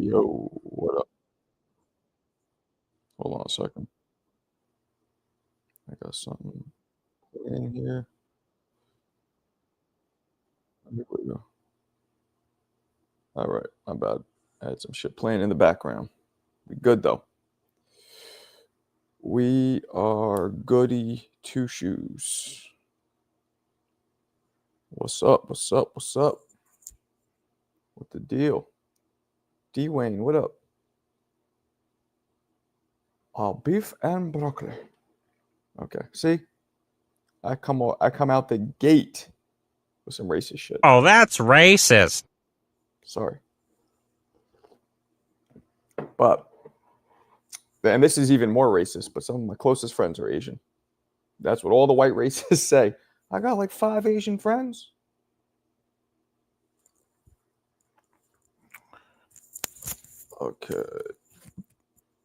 Yo, what up? Hold on a second. I got something in here. Here we go. All right, my bad. I had some shit playing in the background. We good though. We are goody two shoes. What's up? What's up? What's up? What the deal? D Wayne, what up? Oh, beef and broccoli. Okay, see, I come out the gate with some racist shit. Oh, that's racist. Sorry, but and this is even more racist. But some of my closest friends are Asian. That's what all the white racists say. I got like 5 Asian friends. Okay.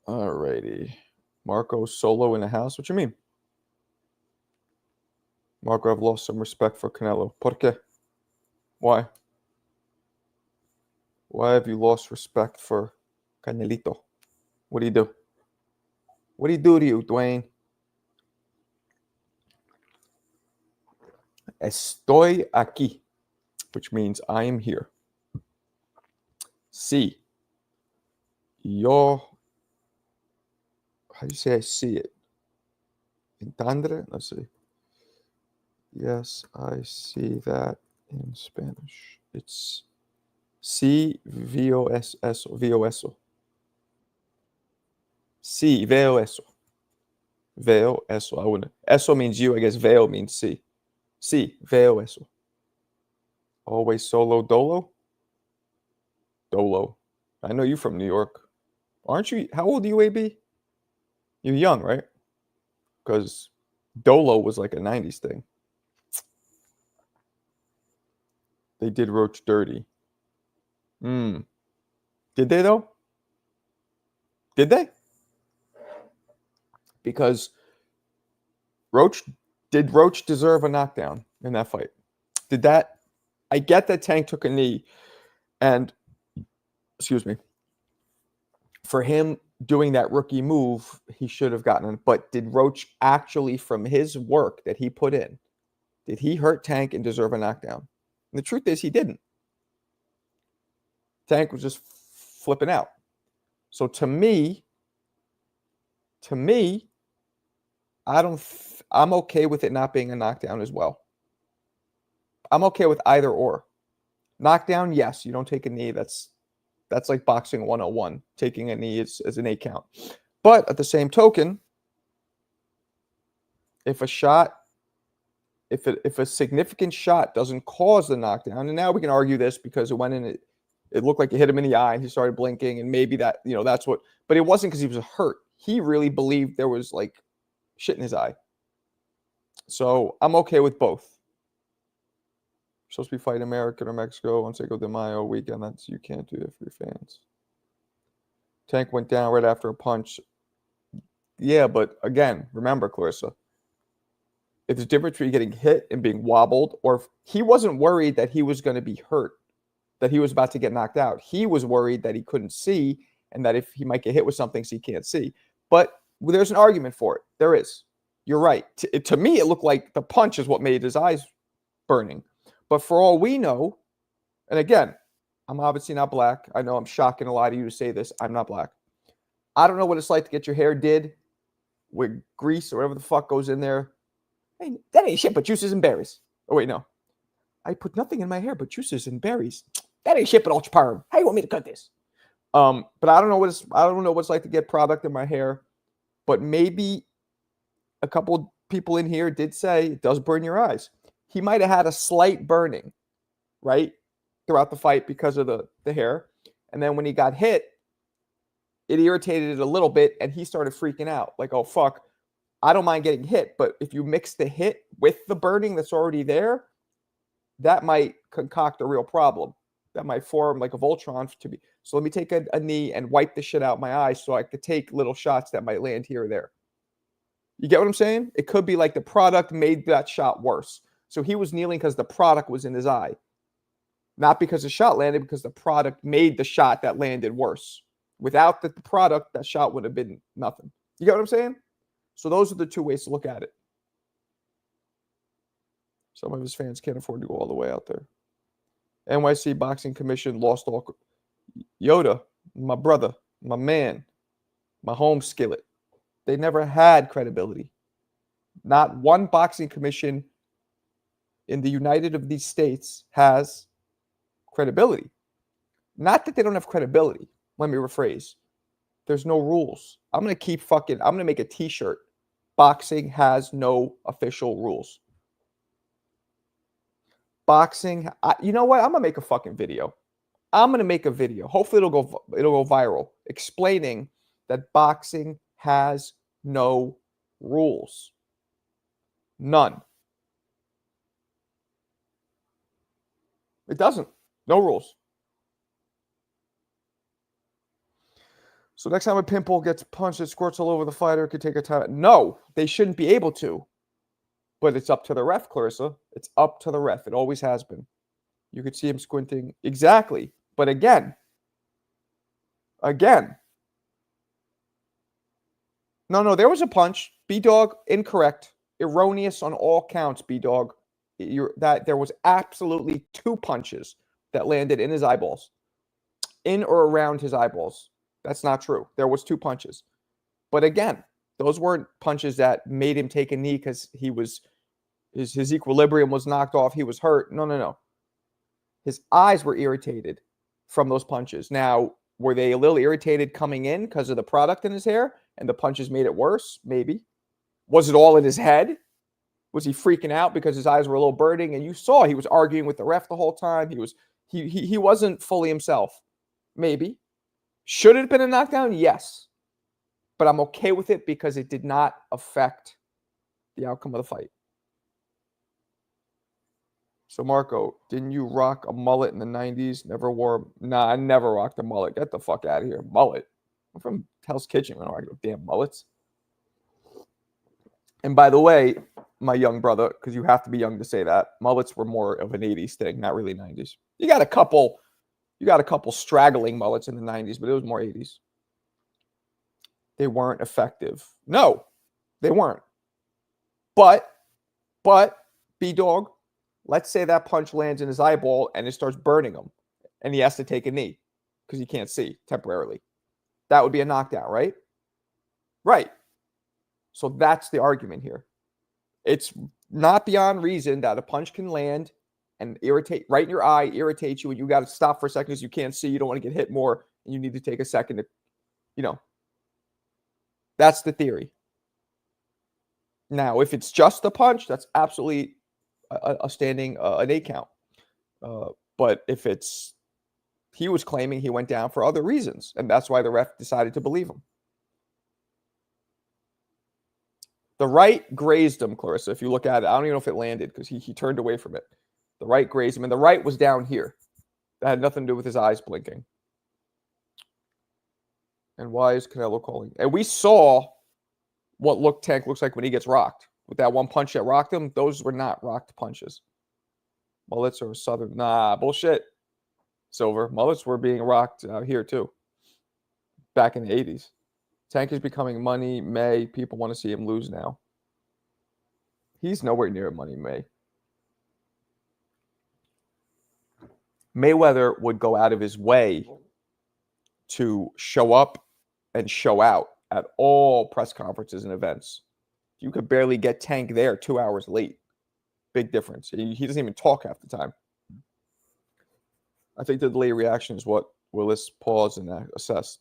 Alrighty. Marco solo in the house. What you mean? Marco, I've lost some respect for Canelo. ¿Por qué? Why? Why have you lost respect for Canelito? What do you do? What do you do to you, Dwayne? Estoy aquí, which means I am here. Sí. Yo. How do you say I see it? Entendre? Let's see. Yes, I see that in Spanish. It's sí, veo eso. Veo eso. Sí, veo eso. Veo eso. I wouldn't. Eso means you. I guess veo means sí. Sí, veo eso. Always solo dolo? Dolo. I know you from New York. Aren't you? How old are you, AB? You're young, right? Because dolo was like a 90s thing. They did Roach dirty. Did they, though? Did they? Because Roach deserve a knockdown in that fight? Did that? I get that Tank took a knee, and excuse me, for him doing that rookie move, he should have gotten it. But did Roach actually, from his work that he put in, did he hurt Tank and deserve a knockdown? And the truth is, he didn't. Tank was just flipping out. So to me, I'm okay with it not being a knockdown as well. I'm okay with either or. Knockdown, yes, you don't take a knee. That's like boxing 101. Taking a knee is an 8 count. But at the same token, if a significant shot doesn't cause the knockdown, and now we can argue this because it went in, it looked like it hit him in the eye and he started blinking, and maybe that, that's what, but it wasn't because he was hurt. He really believed there was like shit in his eye. So I'm okay with both. Supposed to be fighting American or Mexico on Cinco de Mayo weekend. You can't do that for your fans. Tank went down right after a punch. Yeah, but again, remember, Clarissa, if there's a difference between getting hit and being wobbled, or if he wasn't worried that he was going to be hurt, that he was about to get knocked out. He was worried that he couldn't see and that if he might get hit with something so he can't see. But there's an argument for it. There is. You're right. To me, it looked like the punch is what made his eyes burning. But for all we know, and again, I'm obviously not black. I know I'm shocking a lot of you to say this. I'm not black. I don't know what it's like to get your hair did with grease or whatever the fuck goes in there. Hey, that ain't shit but juices and berries. Oh, wait, no. I put nothing in my hair but juices and berries. That ain't shit but ultraparum. How you want me to cut this? But I don't know what it's like to get product in my hair. But maybe a couple people in here did say it does burn your eyes. He might have had a slight burning, right, throughout the fight because of the hair. And then when he got hit, it irritated it a little bit, and he started freaking out. Like, oh, fuck, I don't mind getting hit. But if you mix the hit with the burning that's already there, that might concoct a real problem. That might form like a Voltron to be. So let me take a knee and wipe the shit out my eyes so I could take little shots that might land here or there. You get what I'm saying? It could be like the product made that shot worse. So he was kneeling because the product was in his eye. Not because the shot landed, because the product made the shot that landed worse. Without the product, that shot would have been nothing. You get what I'm saying? So those are the two ways to look at it. Some of his fans can't afford to go all the way out there. NYC Boxing Commission lost all. Yoda, my brother, my man, my home skillet. They never had credibility. Not one boxing commission in the United of these states has credibility. Not that they don't have credibility. Let me rephrase. There's no rules. I'm going to make a t-shirt. Boxing has no official rules. Boxing, you know what? I'm going to make a fucking video. I'm going to make a video. Hopefully it'll go viral, explaining that boxing has no rules. None. It doesn't. No rules. So next time a pimple gets punched, it squirts all over the fighter, it could take a time. No, they shouldn't be able to. But it's up to the ref, Clarissa. It's up to the ref. It always has been. You could see him squinting. Exactly. But again. No, there was a punch. B-Dog, incorrect. Erroneous on all counts, B-Dog. There was absolutely two punches that landed in his eyeballs. In or around his eyeballs. That's not true. There was two punches. But again, those weren't punches that made him take a knee because his equilibrium was knocked off. He was hurt. No. His eyes were irritated from those punches. Now, were they a little irritated coming in because of the product in his hair and the punches made it worse? Maybe. Was it all in his head? Was he freaking out because his eyes were a little burning? And you saw he was arguing with the ref the whole time. He wasn't fully himself. Maybe. Should it have been a knockdown? Yes. But I'm okay with it because it did not affect the outcome of the fight. So, Marco, didn't you rock a mullet in the 90s? Never wore. Nah, I never rocked a mullet. Get the fuck out of here. Mullet. I'm from Hell's Kitchen. I don't rock no damn mullets. And by the way, my young brother, because you have to be young to say that, mullets were more of an 80s thing, not really 90s. You got a couple straggling mullets in the 90s, but it was more 80s. They weren't effective. No, they weren't. But, B-Dog, let's say that punch lands in his eyeball and it starts burning him and he has to take a knee because he can't see temporarily. That would be a knockdown, right? Right. So that's the argument here. It's not beyond reason that a punch can land and irritate right in your eye, irritate you, and you got to stop for a second because you can't see. You don't want to get hit more, and you need to take a second to, that's the theory. Now, if it's just a punch, that's absolutely a standing an 8 count. But if he was claiming he went down for other reasons, and that's why the ref decided to believe him. The right grazed him, Clarissa. If you look at it, I don't even know if it landed because he turned away from it. The right grazed him, and the right was down here. That had nothing to do with his eyes blinking. And why is Canelo calling? And we saw what Tank looks like when he gets rocked. With that one punch that rocked him, those were not rocked punches. Mullets are southern. Nah, bullshit. Silver. Mullets were being rocked out here too. Back in the 80s. Tank is becoming Money May. People want to see him lose now. He's nowhere near Money May. Mayweather would go out of his way to show up and show out at all press conferences and events. You could barely get Tank there 2 hours late. Big difference. He doesn't even talk half the time. I think the delay reaction is what Willis paused and assessed.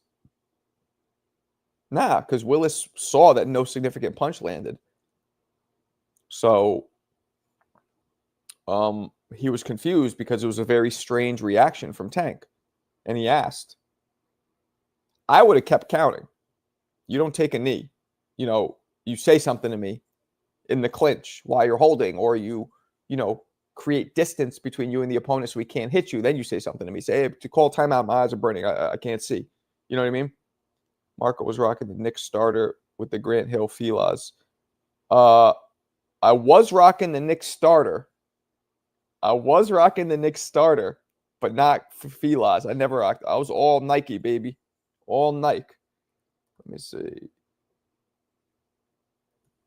Nah, because Willis saw that no significant punch landed. So he was confused because it was a very strange reaction from Tank. And he asked. I would have kept counting. You don't take a knee. You say something to me in the clinch while you're holding, or you create distance between you and the opponent so he can't hit you. Then you say something to me. Say, hey, to call timeout, my eyes are burning. I can't see. You know what I mean? Marco was rocking the Knicks starter with the Grant Hill Filas. I was rocking the Knicks starter. but not for Filas. I never rocked. I was all Nike, baby. All Nike. Let me see.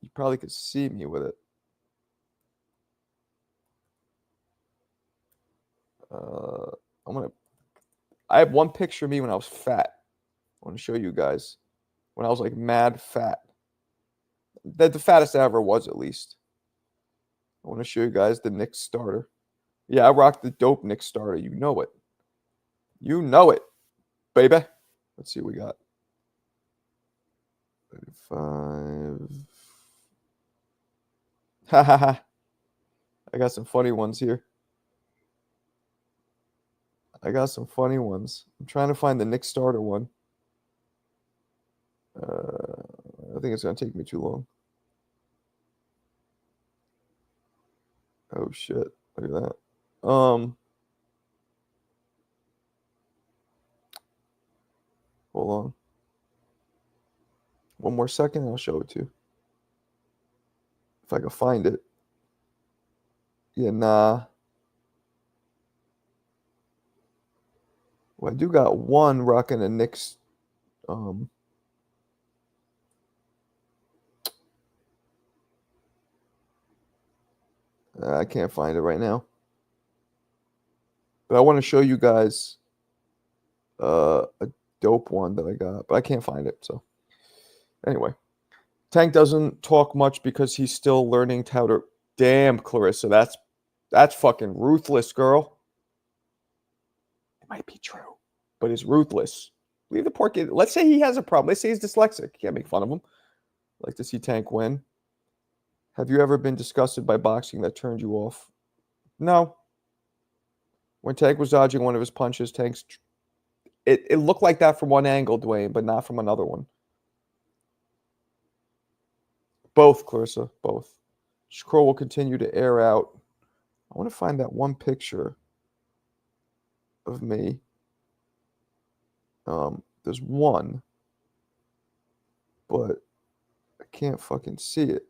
You probably could see me with it. I have one picture of me when I was fat. I want to show you guys. When I was like mad fat. The fattest I ever was, at least. I want to show you guys the Knicks starter. Yeah, I rocked the dope Knicks starter. You know it. You know it, baby. Let's see what we got. 35. Ha ha ha. I got some funny ones here. I got some funny ones. I'm trying to find the Knicks starter one. I think it's going to take me too long. Oh, shit. Look at that. Hold on. One more second, I'll show it to you. If I can find it. Yeah, nah. Well, I do got one rocking a Knicks. I can't find it right now. But I want to show you guys a dope one that I got, but I can't find it. So anyway, Tank doesn't talk much because he's still learning how to. Damn, Clarissa, that's fucking ruthless, girl. It might be true, but it's ruthless. Leave the poor kid. Let's say he has a problem. Let's say he's dyslexic. Can't make fun of him. Like to see Tank win. Have you ever been disgusted by boxing that turned you off? No. When Tank was dodging one of his punches, it looked like that from one angle, Dwayne, but not from another one. Both, Clarissa, both. Scroll will continue to air out. I want to find that one picture of me. There's one, but I can't fucking see it.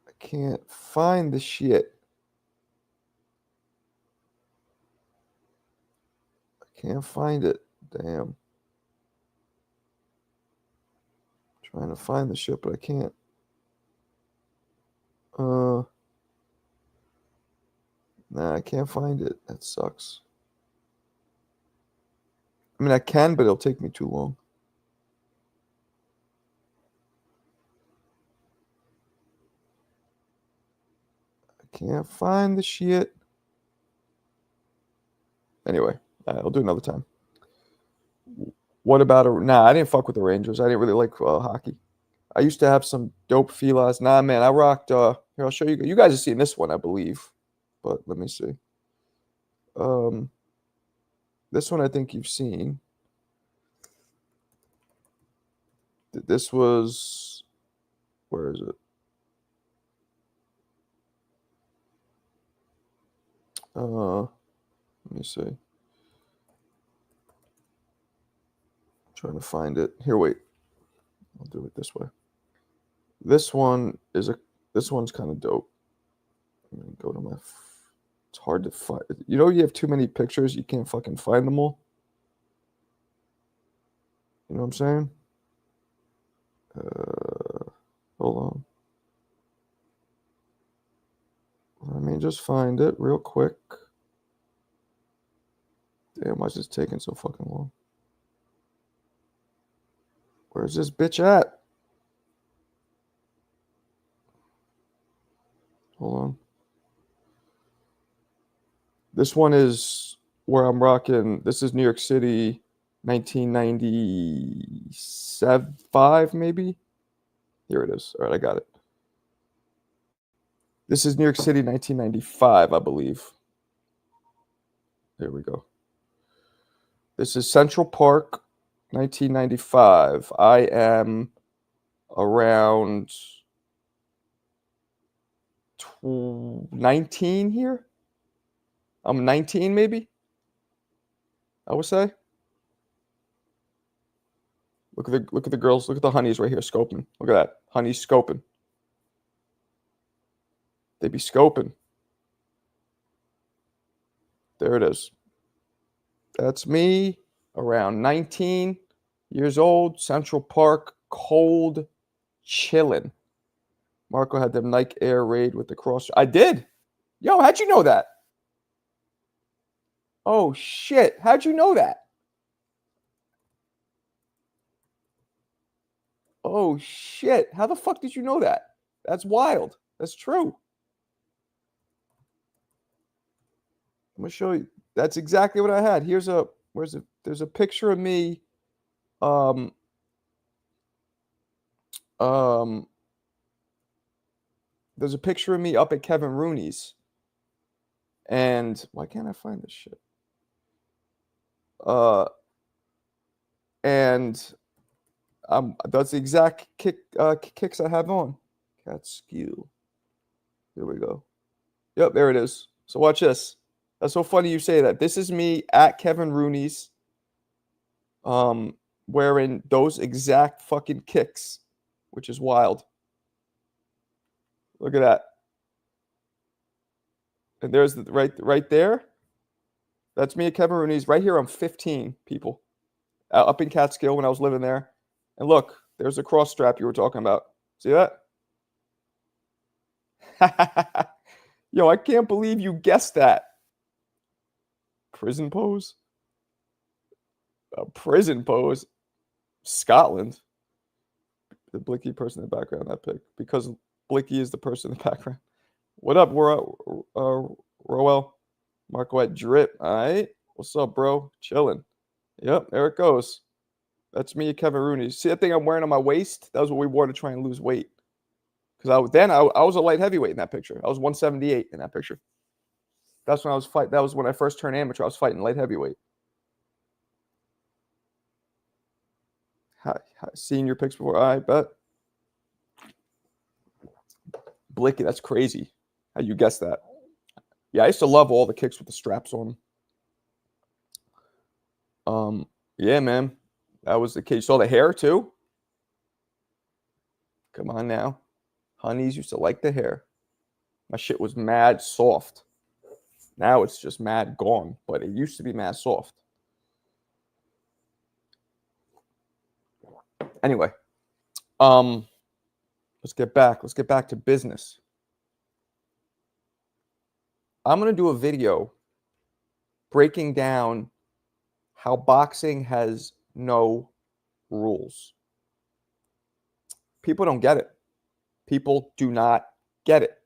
I can't find the shit. I can't find it. Damn. Trying to find the shit, but I can't. Nah, I can't find it. That sucks. I mean, I can, but it'll take me too long. I can't find the shit. Anyway, I'll do another time. What about nah, I didn't fuck with the Rangers. I didn't really like hockey. I used to have some dope Filas. Nah, man, I rocked. Here, I'll show you. You guys have seen this one, I believe. But let me see. This one I think you've seen. This was, where is it? Let me see. I'm trying to find it. Here, wait. I'll do it this way. This one's kind of dope. I'm gonna go to my. It's hard to find. You know, you have too many pictures, you can't fucking find them all. You know what I'm saying? Hold on. Let me just find it real quick. Damn, why is this taking so fucking long? Where's this bitch at? Hold on. This one is where I'm rocking. This is New York City, 1997, maybe? Here it is. All right, I got it. This is New York City, 1995, I believe. There we go. This is Central Park, 1995. I am around 19 here. I'm 19, maybe. I would say. Look at the girls. Look at the honeys right here scoping. Look at that. Honeys scoping. They be scoping. There it is. That's me around 19 years old, Central Park, cold, chilling. Marco had them Nike Air Raid with the cross. I did. Yo, how'd you know that? Oh, shit. How'd you know that? Oh, shit. How the fuck did you know that? That's wild. That's true. I'm going to show you. That's exactly what I had. Here's a, where's it? There's a picture of me. Um, there's a picture of me up at Kevin Rooney's. And why can't I find this shit? And that's the exact kicks I have on. Cat skew. Here we go. Yep, there it is. So watch this. That's so funny you say that. This is me at Kevin Rooney's, wearing those exact fucking kicks, which is wild. Look at that. And there's the right there. That's me at Kevin Rooney's. Right here, I'm 15, people. Up in Catskill when I was living there. And look, there's the cross strap you were talking about. See that? Yo, I can't believe you guessed that. Prison pose? A prison pose? Scotland. The Blicky person in the background, that pic. Because Blicky is the person in the background. What up, Roel? Marco at Drip. All right. What's up, bro? Chilling. Yep, there it goes. That's me at Kevin Rooney. See that thing I'm wearing on my waist? That was what we wore to try and lose weight. Because I was a light heavyweight in that picture. I was 178 in that picture. That's when I was fighting. That was when I first turned amateur. I was fighting light heavyweight. Seen your pics before? I bet. Blicky, that's crazy. How you guess that? Yeah, I used to love all the kicks with the straps on. Yeah, man. That was the kid. You saw the hair too? Come on now. Honeys used to like the hair. My shit was mad soft. Now it's just mad gone, but it used to be mad soft. Anyway, let's get back to business. I'm going to do a video breaking down how boxing has no rules. People don't get it. People do not get it.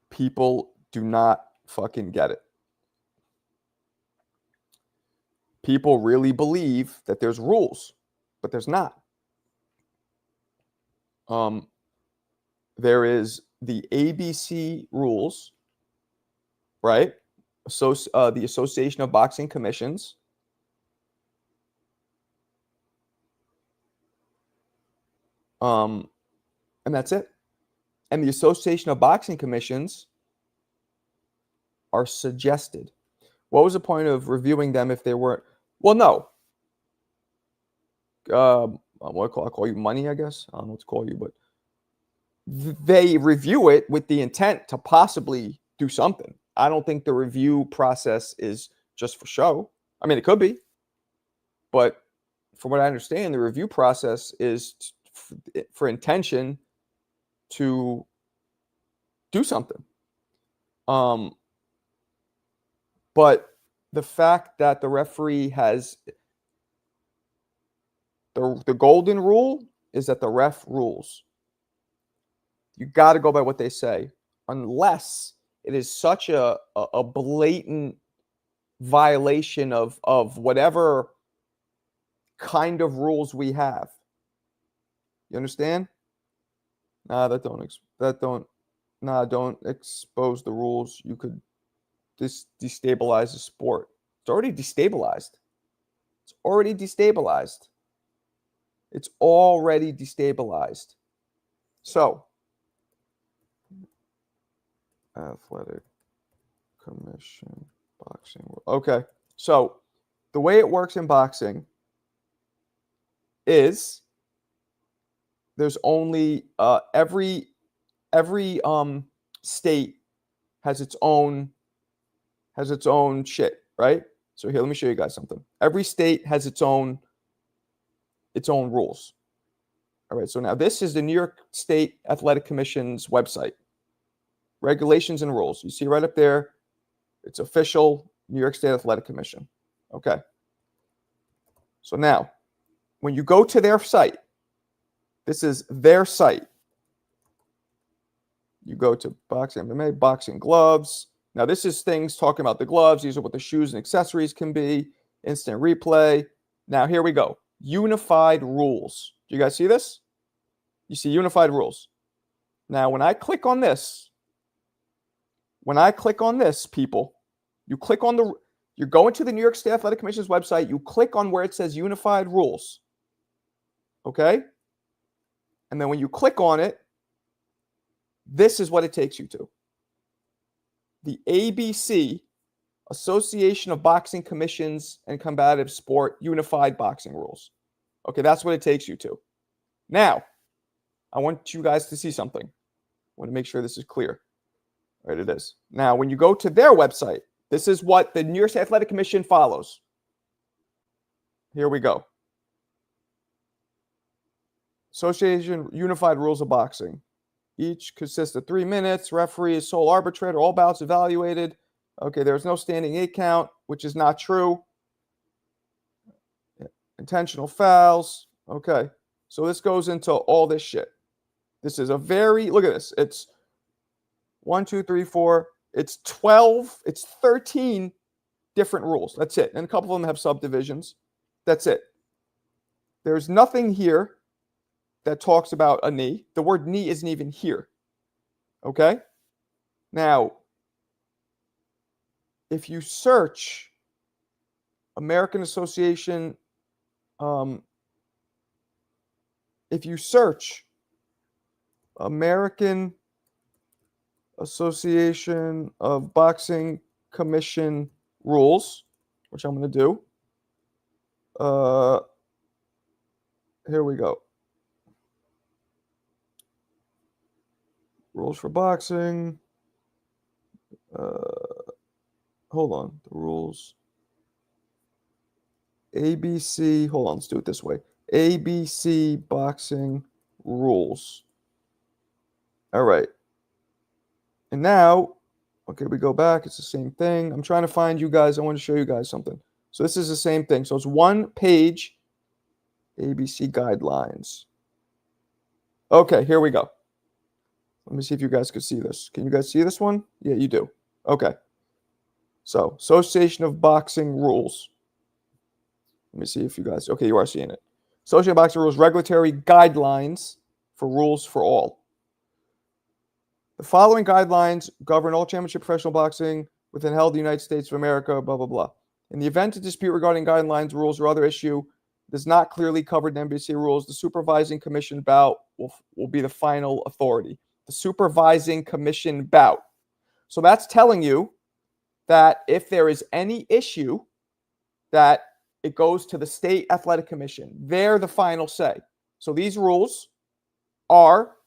People do not fucking get it. People really believe that there's rules, but there's not. There is the ABC rules, right? So the Association of Boxing Commissions. And that's it. And the Association of Boxing Commissions are suggested. What was the point of reviewing them if they weren't? Well, no. What I call you money, I guess. I don't know what to call you, but they review it with the intent to possibly do something. I don't think the review process is just for show. I mean, it could be, but from what I understand, the review process is for intention to do something. But the fact that the referee has the golden rule is that the ref rules. You got to go by what they say, unless it is such a blatant violation of whatever kind of rules we have. You understand? Don't expose the rules. You could destabilize the sport. It's already destabilized. It's already destabilized. So, Athletic Commission, boxing. Okay. So, the way it works in boxing is there's only every state has its own shit, right? So here, let me show you guys something. Every state has its own rules. All right, so now this is the New York State Athletic Commission's website. Regulations and rules. You see right up there, it's official New York State Athletic Commission. Okay. So now, when you go to their site, this is their site. You go to boxing MMA, boxing gloves. Now, this is things talking about the gloves. These are what the shoes and accessories can be. Instant replay. Now, here we go. Unified rules. Do you guys see this? You see unified rules. Now, when I click on this, people, you click on you're going to the New York State Athletic Commission's website. You click on where it says unified rules. Okay? And then when you click on it, this is what it takes you to. The ABC, Association of Boxing Commissions and Combative Sport Unified Boxing Rules. Okay, that's what it takes you to. Now, I want you guys to see something. I want to make sure this is clear. All right, it is. Now, when you go to their website, this is what the New York State Athletic Commission follows. Here we go. Association Unified Rules of Boxing. Each consists of 3 minutes. Referee is sole arbitrator. All bouts evaluated. Okay, there's no standing 8 count, which is not true. Intentional fouls. Okay, so this goes into all this shit. This is a very, look at this. It's 1, 2, 3, 4. It's 12. It's 13 different rules. That's it. And a couple of them have subdivisions. That's it. There's nothing here that talks about a knee. The word knee isn't even here. Okay? Now, if you search American Association, if you search American Association of Boxing Commission rules, which I'm going to do, here we go. Rules for boxing. Hold on. The rules. ABC. Hold on. Let's do it this way. ABC boxing rules. All right. And now, okay, we go back. It's the same thing. I'm trying to find you guys. I want to show you guys something. So this is the same thing. So it's one page. ABC guidelines. Okay, here we go. Let me see if you guys could see this. Can you guys see this one? Yeah, you do. Okay. So, Association of Boxing Rules. Let me see if you guys, okay, you are seeing it. Association of Boxing Rules, regulatory guidelines for rules for all. The following guidelines govern all championship professional boxing within held the United States of America, blah, blah, blah. In the event of dispute regarding guidelines, rules, or other issue does not clearly covered in NBC rules, the supervising commission bout will be the final authority. The supervising commission bout. So that's telling you that if there is any issue, that it goes to the state athletic commission. They're the final say. So these rules are,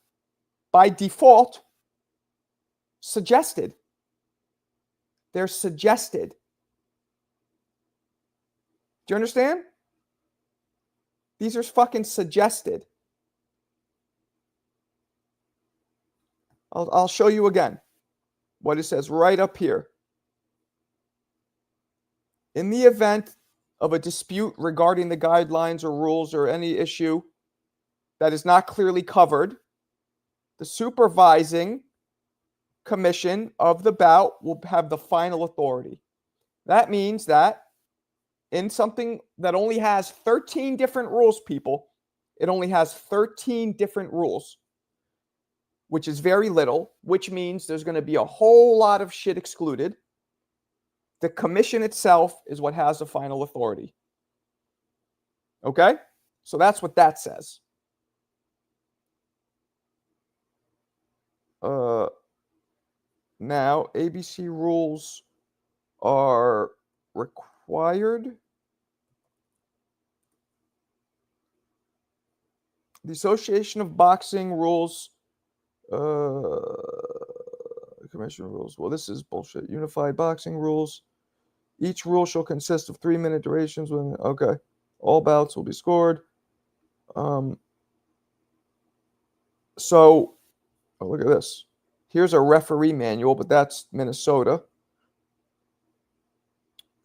by default, suggested. They're suggested. Do you understand? These are fucking suggested. I'll show you again what it says right up here. In the event of a dispute regarding the guidelines or rules or any issue that is not clearly covered, the supervising commission of the bout will have the final authority. That means that in something that only has 13 different rules, people, it only has 13 different rules, which is very little, which means there's going to be a whole lot of shit excluded. The commission itself is what has the final authority. Okay? So that's what that says. Now, ABC rules are required. The Association of Boxing rules commission rules. Well, this is bullshit. Unified boxing rules. Each rule shall consist of 3-minute durations. Okay. All bouts will be scored. So, look at this. Here's a referee manual, but that's Minnesota.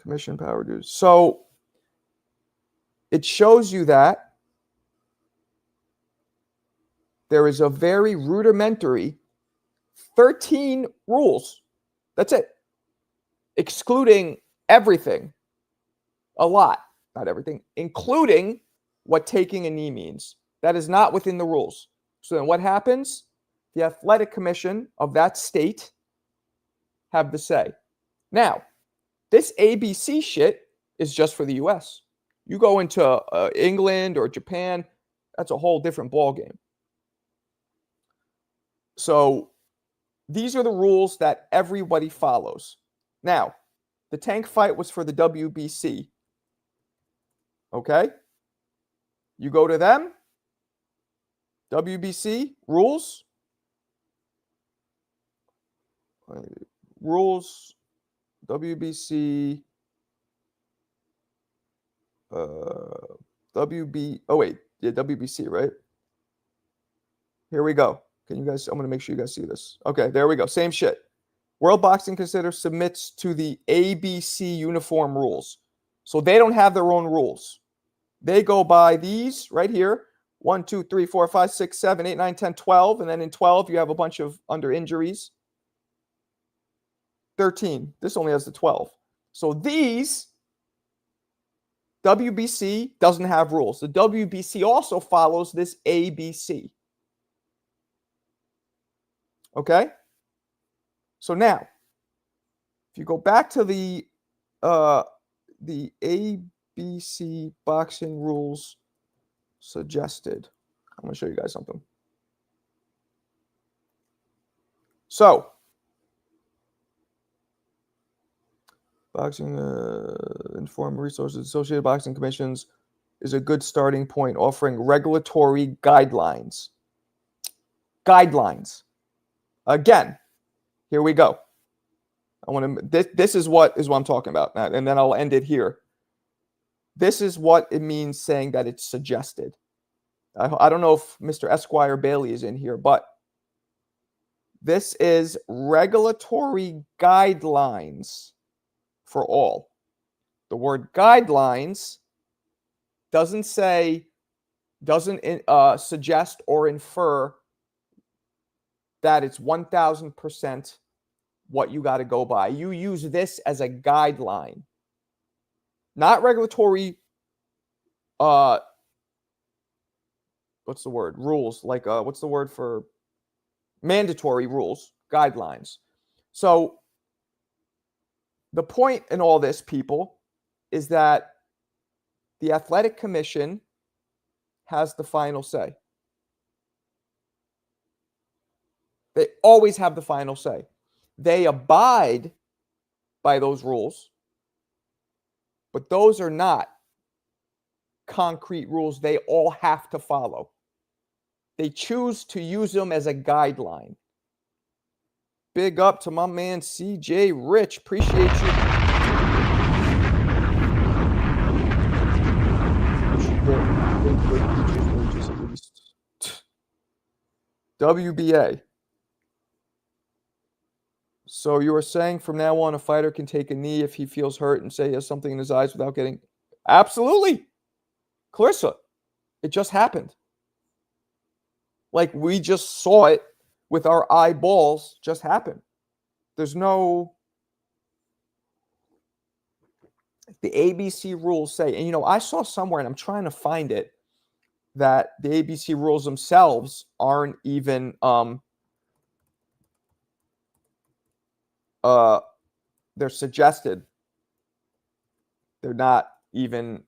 Commission power dues. So, it shows you that there is a very rudimentary 13 rules. That's it. Excluding everything. A lot. Not everything. Including what taking a knee means. That is not within the rules. So then what happens? The athletic commission of that state have the say. Now, this ABC shit is just for the U.S. You go into England or Japan, that's a whole different ballgame. So these are the rules that everybody follows. Now, the tank fight was for the WBC. Okay? You go to them, WBC rules. Rules, WBC, WBC, right? Here we go. Can you guys, I'm going to make sure you guys see this. Okay, there we go. Same shit. World Boxing submits to the ABC uniform rules. So they don't have their own rules. They go by these right here. 1, 2, 3, 4, 5, 6, 7, 8, 9, 10, 12. And then in 12, you have a bunch of under injuries. 13. This only has the 12. So these, WBC doesn't have rules. The WBC also follows this ABC. Okay? So now, if you go back to the ABC boxing rules suggested, I'm going to show you guys something. So, boxing informed resources, Associated Boxing Commissions is a good starting point, offering regulatory guidelines. Guidelines. Again, here we go. I want to. This is what I'm talking about, and then I'll end it here. This is what it means saying that it's suggested. I don't know if Mr. Esquire Bailey is in here, but this is regulatory guidelines for all. The word guidelines doesn't suggest or infer that it's 1000% what you got to go by. You use this as a guideline, not regulatory. What's the word? Rules. Like what's the word for mandatory rules? Guidelines. So the point in all this, people, is that the athletic commission has the final say. They always have the final say. They abide by those rules, but those are not concrete rules they all have to follow. They choose to use them as a guideline. Big up to my man CJ Rich. Appreciate you. WBA. So you are saying from now on a fighter can take a knee if he feels hurt and say he has something in his eyes without getting... Absolutely. Clarissa, it just happened. Like we just saw it with our eyeballs just happen. There's no... The ABC rules say, and I saw somewhere, and I'm trying to find it, that the ABC rules themselves aren't even... they're suggested. They're not even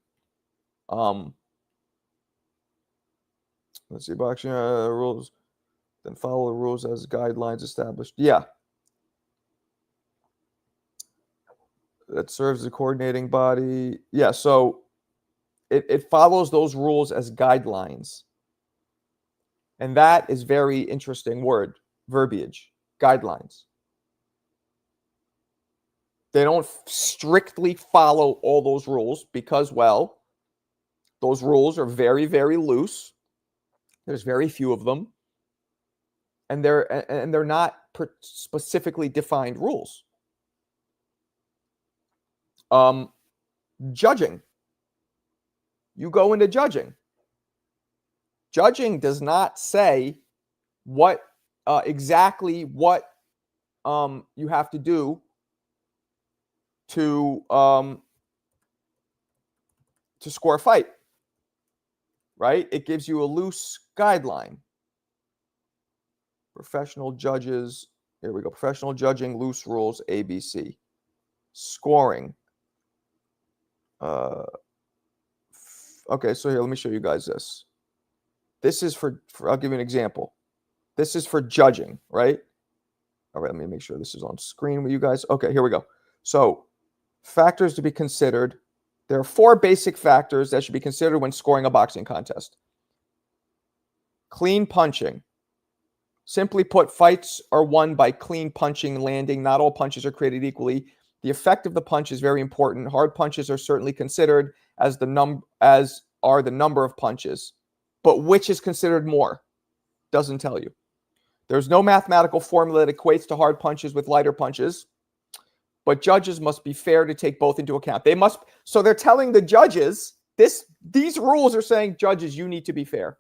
let's see, boxing rules, then follow the rules as guidelines established. Yeah. That serves as a coordinating body. Yeah, so it follows those rules as guidelines. And that is very interesting verbiage. Guidelines. They don't strictly follow all those rules because, well, those rules are very, very loose. There's very few of them. And they're not specifically defined rules. Judging. You go into judging. Judging does not say what exactly what you have to do to score a fight, right? It gives you a loose guideline. Professional judges, here we go. Professional judging, loose rules, ABC. Scoring. Okay, so here, let me show you guys this. This is for I'll give you an example. This is for judging, right? All right, let me make sure this is on screen with you guys. Okay, here we go. So, factors to be considered. There are 4 basic factors that should be considered when scoring a boxing contest. Clean punching. Simply put, fights are won by clean punching and landing. Not all punches are created equally. The effect of the punch is very important. Hard punches are certainly considered as are the number of punches. But which is considered more? Doesn't tell you. There's no mathematical formula that equates to hard punches with lighter punches. But judges must be fair to take both into account. So they're telling the judges, these rules are saying, judges, you need to be fair.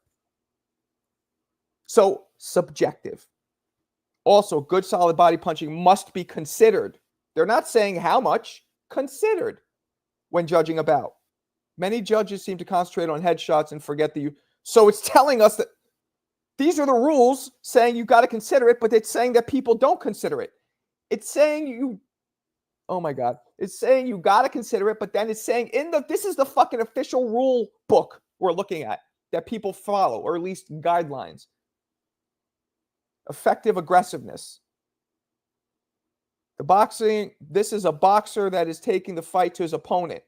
So, subjective. Also, good solid body punching must be considered. They're not saying how much, considered when judging a bout. Many judges seem to concentrate on headshots and forget so it's telling us that these are the rules saying you got to consider it, but it's saying that people don't consider it. It's saying oh my God. It's saying you got to consider it, but then it's saying this is the fucking official rule book we're looking at that people follow, or at least guidelines. Effective aggressiveness. This is a boxer that is taking the fight to his opponent.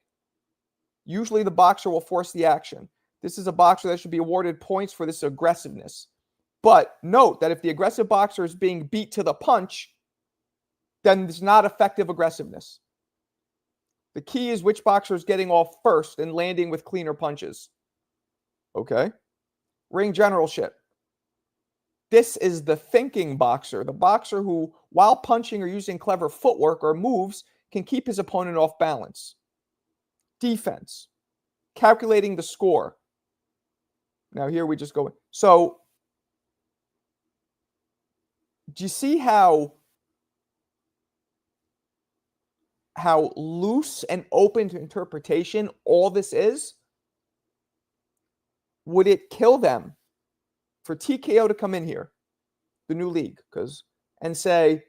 Usually the boxer will force the action. This is a boxer that should be awarded points for this aggressiveness. But note that if the aggressive boxer is being beat to the punch, then it's not effective aggressiveness. The key is which boxer is getting off first and landing with cleaner punches. Okay? Ring generalship. This is the thinking boxer, the boxer who, while punching or using clever footwork or moves, can keep his opponent off balance. Defense. Calculating the score. Now here we just go. So, do you see how loose and open to interpretation all this is? Would it kill them for TKO to come in here, the new league, and say,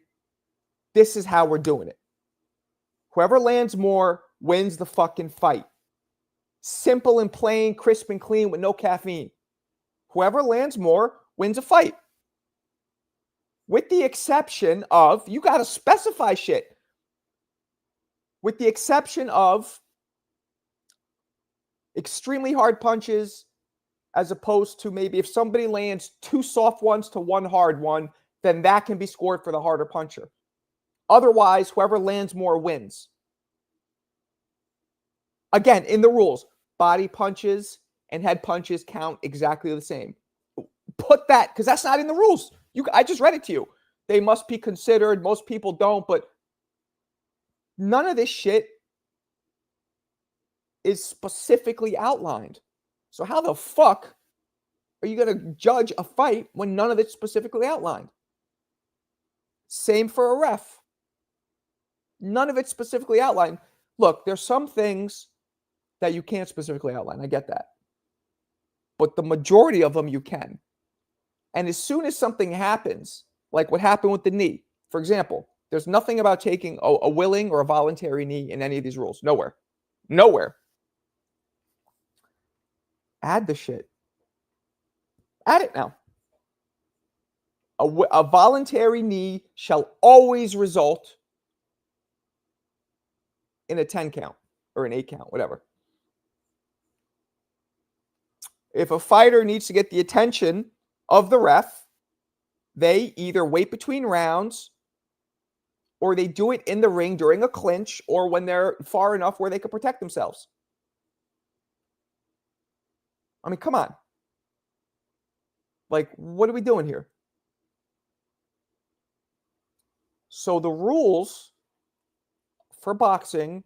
this is how we're doing it. Whoever lands more wins the fucking fight. Simple and plain, crisp and clean with no caffeine. Whoever lands more wins a fight. With the exception of, you got to specify shit. With the exception of extremely hard punches, as opposed to maybe if somebody lands 2 soft ones to 1 hard one, then that can be scored for the harder puncher. Otherwise, whoever lands more wins. Again, in the rules, body punches and head punches count exactly the same. Put that, because that's not in the rules. I just read it to you. They must be considered. Most people don't, but none of this shit is specifically outlined. So how the fuck are you going to judge a fight when none of it's specifically outlined? Same for a ref. None of it's specifically outlined. Look, there's some things that you can't specifically outline. I get that. But the majority of them you can. And as soon as something happens, like what happened with the knee, for example, there's nothing about taking a willing or a voluntary knee in any of these rules. Nowhere. Nowhere. Add the shit. Add it now. A voluntary knee shall always result in a 10 count or an 8 count, whatever. If a fighter needs to get the attention of the ref, they either wait between rounds or they do it in the ring during a clinch, or when they're far enough where they can protect themselves. I mean, come on. Like, what are we doing here? So the rules for boxing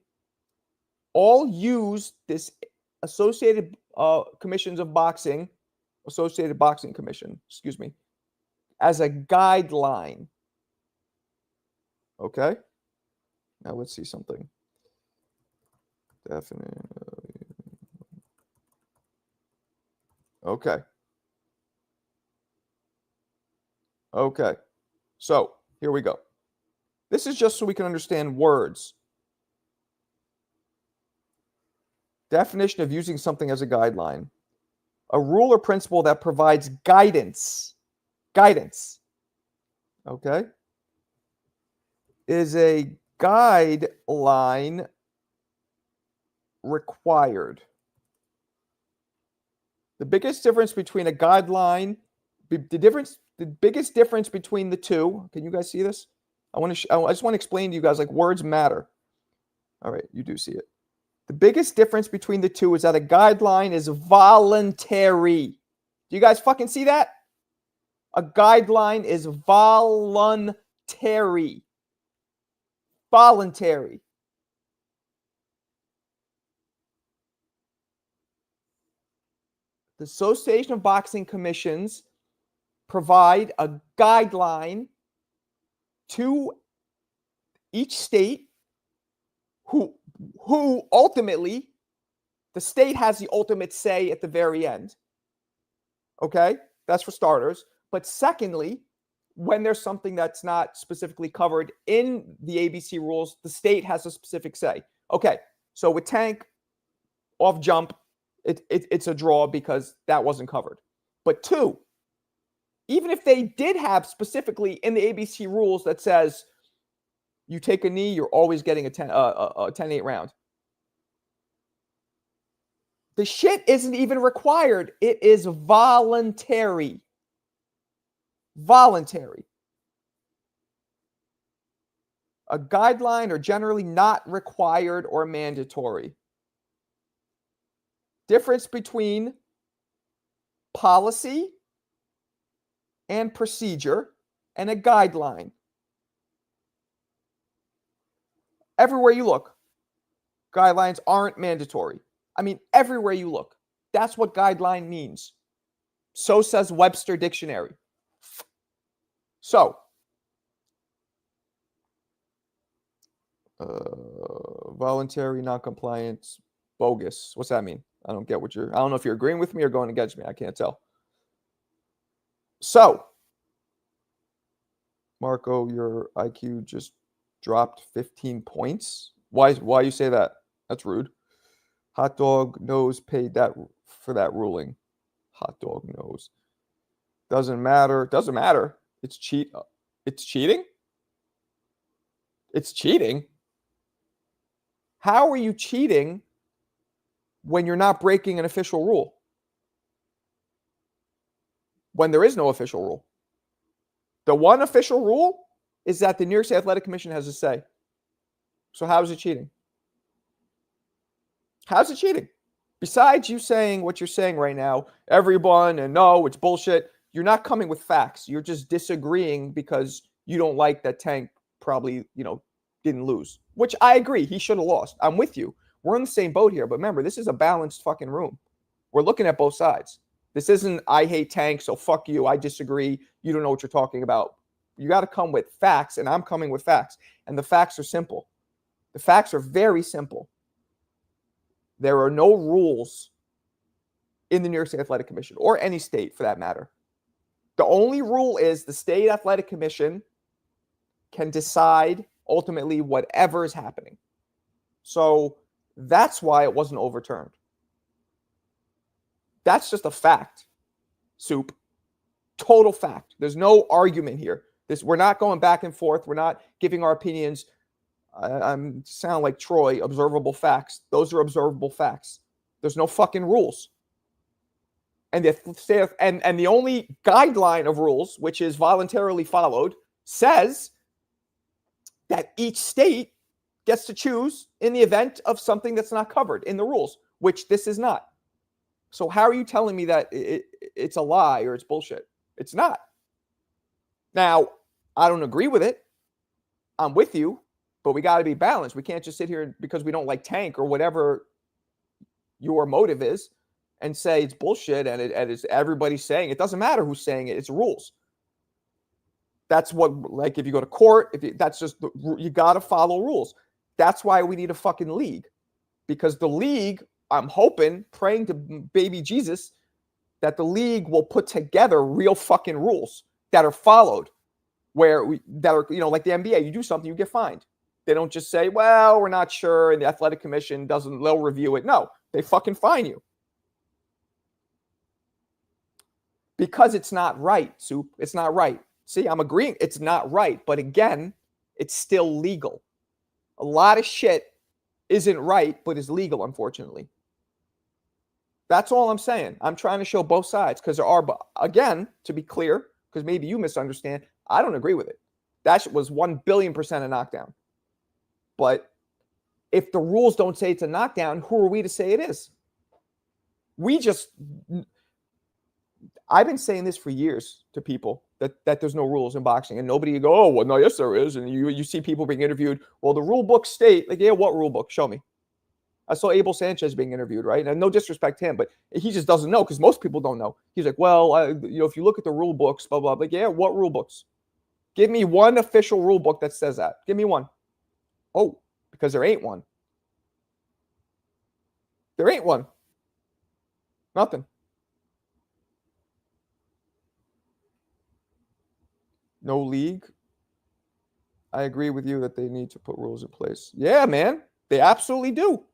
all use this Associated Commissions of Boxing, Associated Boxing Commission, excuse me, as a guideline. Okay? Now let's see something. Definitely. Okay. Okay. So here we go. This is just so we can understand words. Definition of using something as a guideline. A rule or principle that provides guidance. Guidance. Okay? Is a guideline required? The biggest difference between a guideline, the biggest difference between the two, can you guys see this? I just want to explain to you guys, like, words matter. All right, you do see it. The biggest difference between the two is that a guideline is voluntary. Do you guys fucking see that? A guideline is voluntary. Voluntary. The Association of Boxing Commissions provide a guideline to each state who ultimately, the state has the ultimate say at the very end. Okay? That's for starters. But secondly, when there's something that's not specifically covered in the ABC rules, the state has a specific say. Okay, so with Tank, off jump, it's a draw because that wasn't covered. But two, even if they did have specifically in the ABC rules that says you take a knee, you're always getting a 10-8 round. The shit isn't even required. It is voluntary. Voluntary. A guideline are generally not required or mandatory. Difference between policy and procedure and a guideline. Everywhere you look, guidelines aren't mandatory. I mean, everywhere you look. That's what guideline means. So says Webster Dictionary. So, voluntary, non-compliance, bogus. What's that mean? I don't know if you're agreeing with me or going against me. I can't tell. So, Marco, your IQ just dropped 15 points. Why you say that? That's rude. Hot dog nose paid that for that ruling. Hot dog nose. Doesn't matter. Doesn't matter. It's cheating. It's cheating? It's cheating? How are you cheating when you're not breaking an official rule? When there is no official rule. The one official rule is that the New York State Athletic Commission has a say. So how is it cheating? How's it cheating? Besides you saying what you're saying right now, everyone, and no, it's bullshit, you're not coming with facts. You're just disagreeing because you don't like that Tank probably, didn't lose. Which I agree. He should have lost. I'm with you. We're in the same boat here. But remember, this is a balanced fucking room. We're looking at both sides. This isn't, I hate Tank, so fuck you. I disagree. You don't know what you're talking about. You got to come with facts, and I'm coming with facts. And the facts are simple. The facts are very simple. There are no rules in the New York State Athletic Commission, or any state for that matter. The only rule is the State Athletic Commission can decide ultimately whatever is happening. So that's why it wasn't overturned. That's just a fact, Soup. Total fact. There's no argument here. We're not going back and forth. We're not giving our opinions. I sound like Troy, observable facts. Those are observable facts. There's no fucking rules. And the only guideline of rules, which is voluntarily followed, says that each state gets to choose in the event of something that's not covered in the rules, which this is not. So how are you telling me that it's a lie or it's bullshit? It's not. Now, I don't agree with it. I'm with you, but we got to be balanced. We can't just sit here because we don't like Tank or whatever your motive is and say it's bullshit and it's everybody's saying it. Doesn't matter who's saying it. It's rules. That's what, like, if you go to court, that's just, you got to follow rules. That's why we need a fucking league, because the league, I'm hoping, praying to baby Jesus, that the league will put together real fucking rules that are followed, that are, like the NBA, you do something, you get fined. They don't just say, well, we're not sure, and the athletic commission they'll review it. No, they fucking fine you. Because it's not right, Soup. It's not right. See, I'm agreeing it's not right. But again, it's still legal. A lot of shit isn't right, but is legal, unfortunately. That's all I'm saying. I'm trying to show both sides, because there are, again, to be clear, because maybe you misunderstand, I don't agree with it. That was 1,000,000,000% a knockdown. But if the rules don't say it's a knockdown, who are we to say it is? I've been saying this for years to people that there's no rules in boxing, and nobody go, oh, well, no, yes, there is. And you see people being interviewed. Well, the rule book state, like, yeah, what rule book? Show me. I saw Abel Sanchez being interviewed, right? And no disrespect to him, but he just doesn't know, because most people don't know. He's like, well, if you look at the rule books, blah, blah, blah. Like, yeah, what rule books? Give me one official rule book that says that. Give me one. Oh, because there ain't one. There ain't one. Nothing. No league. I agree with you that they need to put rules in place. Yeah, man. They absolutely do.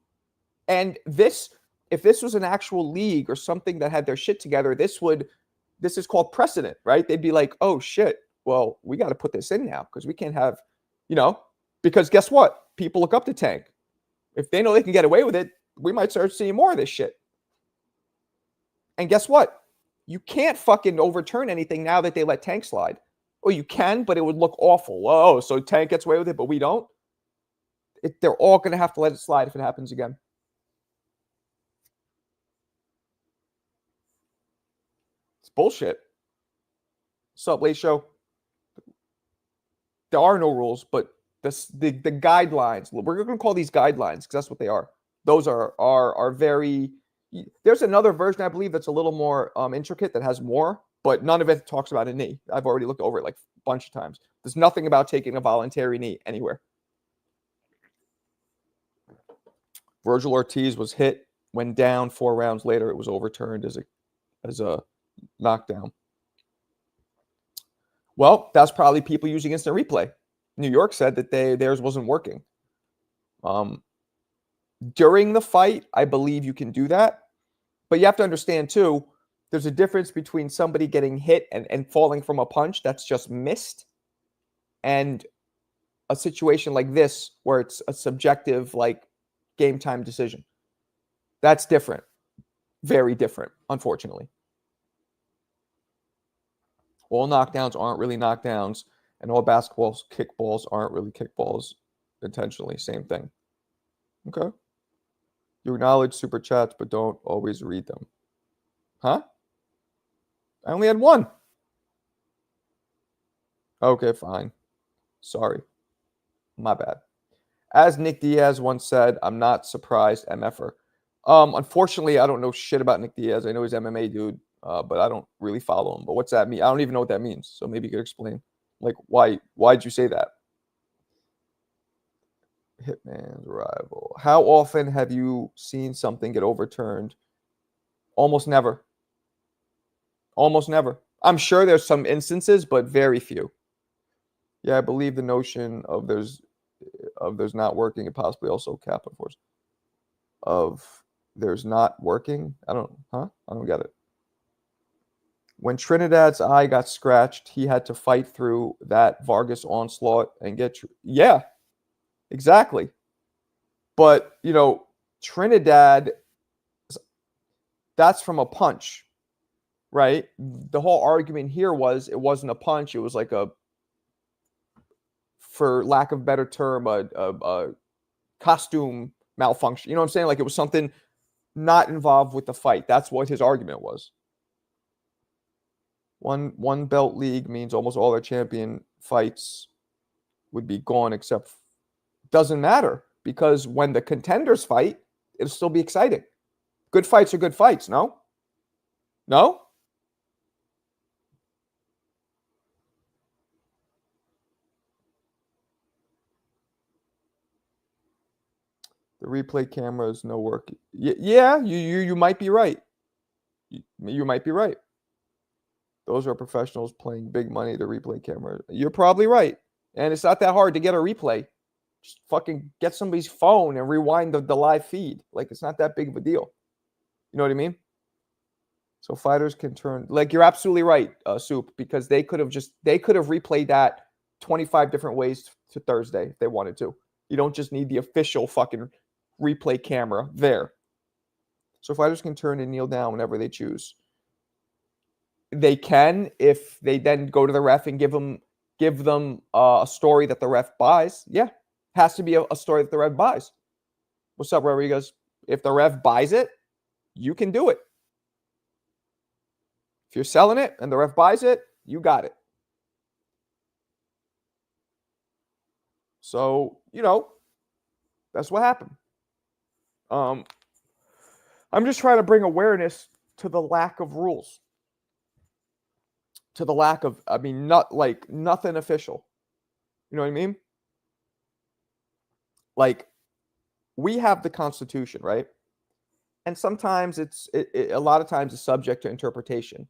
And if this was an actual league or something that had their shit together, this is called precedent, right? They'd be like, oh shit, well, we got to put this in now, because we can't have, because guess what? People look up to Tank. If they know they can get away with it, we might start seeing more of this shit. And guess what? You can't fucking overturn anything now that they let Tank slide. Well, you can, but it would look awful. Whoa, so Tank gets away with it, but we don't? They're all going to have to let it slide if it happens again. It's bullshit. Sup, Late Show? There are no rules, but the guidelines, we're going to call these guidelines, because that's what they are. Those are very... There's another version, I believe, that's a little more intricate, that has more, but none of it talks about a knee. I've already looked over it like a bunch of times. There's nothing about taking a voluntary knee anywhere. Virgil Ortiz was hit, went down 4 rounds later. It was overturned as a knockdown. Well, that's probably people using instant replay. New York said that theirs wasn't working. During the fight, I believe you can do that. But you have to understand, too, there's a difference between somebody getting hit and falling from a punch that's just missed, and a situation like this where it's a subjective, like, game time decision. That's different. Very different, unfortunately. All knockdowns aren't really knockdowns, and all basketballs, kickballs aren't really kickballs intentionally. Same thing. Okay. You acknowledge super chats, but don't always read them. Huh? I only had one. Okay, fine. Sorry. My bad. As Nick Diaz once said, I'm not surprised, MFer. Unfortunately, I don't know shit about Nick Diaz. I know he's MMA dude, but I don't really follow him. But what's that mean? I don't even know what that means. So maybe you could explain. Like, why'd you say that? Hitman's rival. How often have you seen something get overturned? Almost never. Almost never. I'm sure there's some instances, but very few. Yeah, I believe the notion of there's not working and possibly also cap force of there's not working. I don't get it. When Trinidad's eye got scratched, he had to fight through that Vargas onslaught and get yeah, exactly. But Trinidad, that's from a punch, right? The whole argument here was it wasn't a punch, it was like a for lack of a better term, a costume malfunction. You know what I'm saying? Like it was something not involved with the fight. That's what his argument was. One belt league means almost all their champion fights would be gone, except doesn't matter, because when the contenders fight, it'll still be exciting. Good fights are good fights, no? No? The replay cameras no work. Yeah, you might be right. You might be right. Those are professionals playing big money. The replay camera. You're probably right, and it's not that hard to get a replay. Just fucking get somebody's phone and rewind the live feed. Like it's not that big of a deal. You know what I mean? So fighters can turn, like you're absolutely right, Soup, because they could have replayed that 25 different ways to Thursday if they wanted to. You don't just need the official fucking replay camera there. So fighters can turn and kneel down whenever they choose. They can if they then go to the ref and give them a story that the ref buys. Yeah, has to be a story that the ref buys. What's up, Rodriguez? If the ref buys it, you can do it. If you're selling it and the ref buys it, you got it. So, that's what happened. I'm just trying to bring awareness to the lack of rules. To the lack of, not like nothing official. You know what I mean? Like, we have the Constitution, right? And sometimes a lot of times it's subject to interpretation.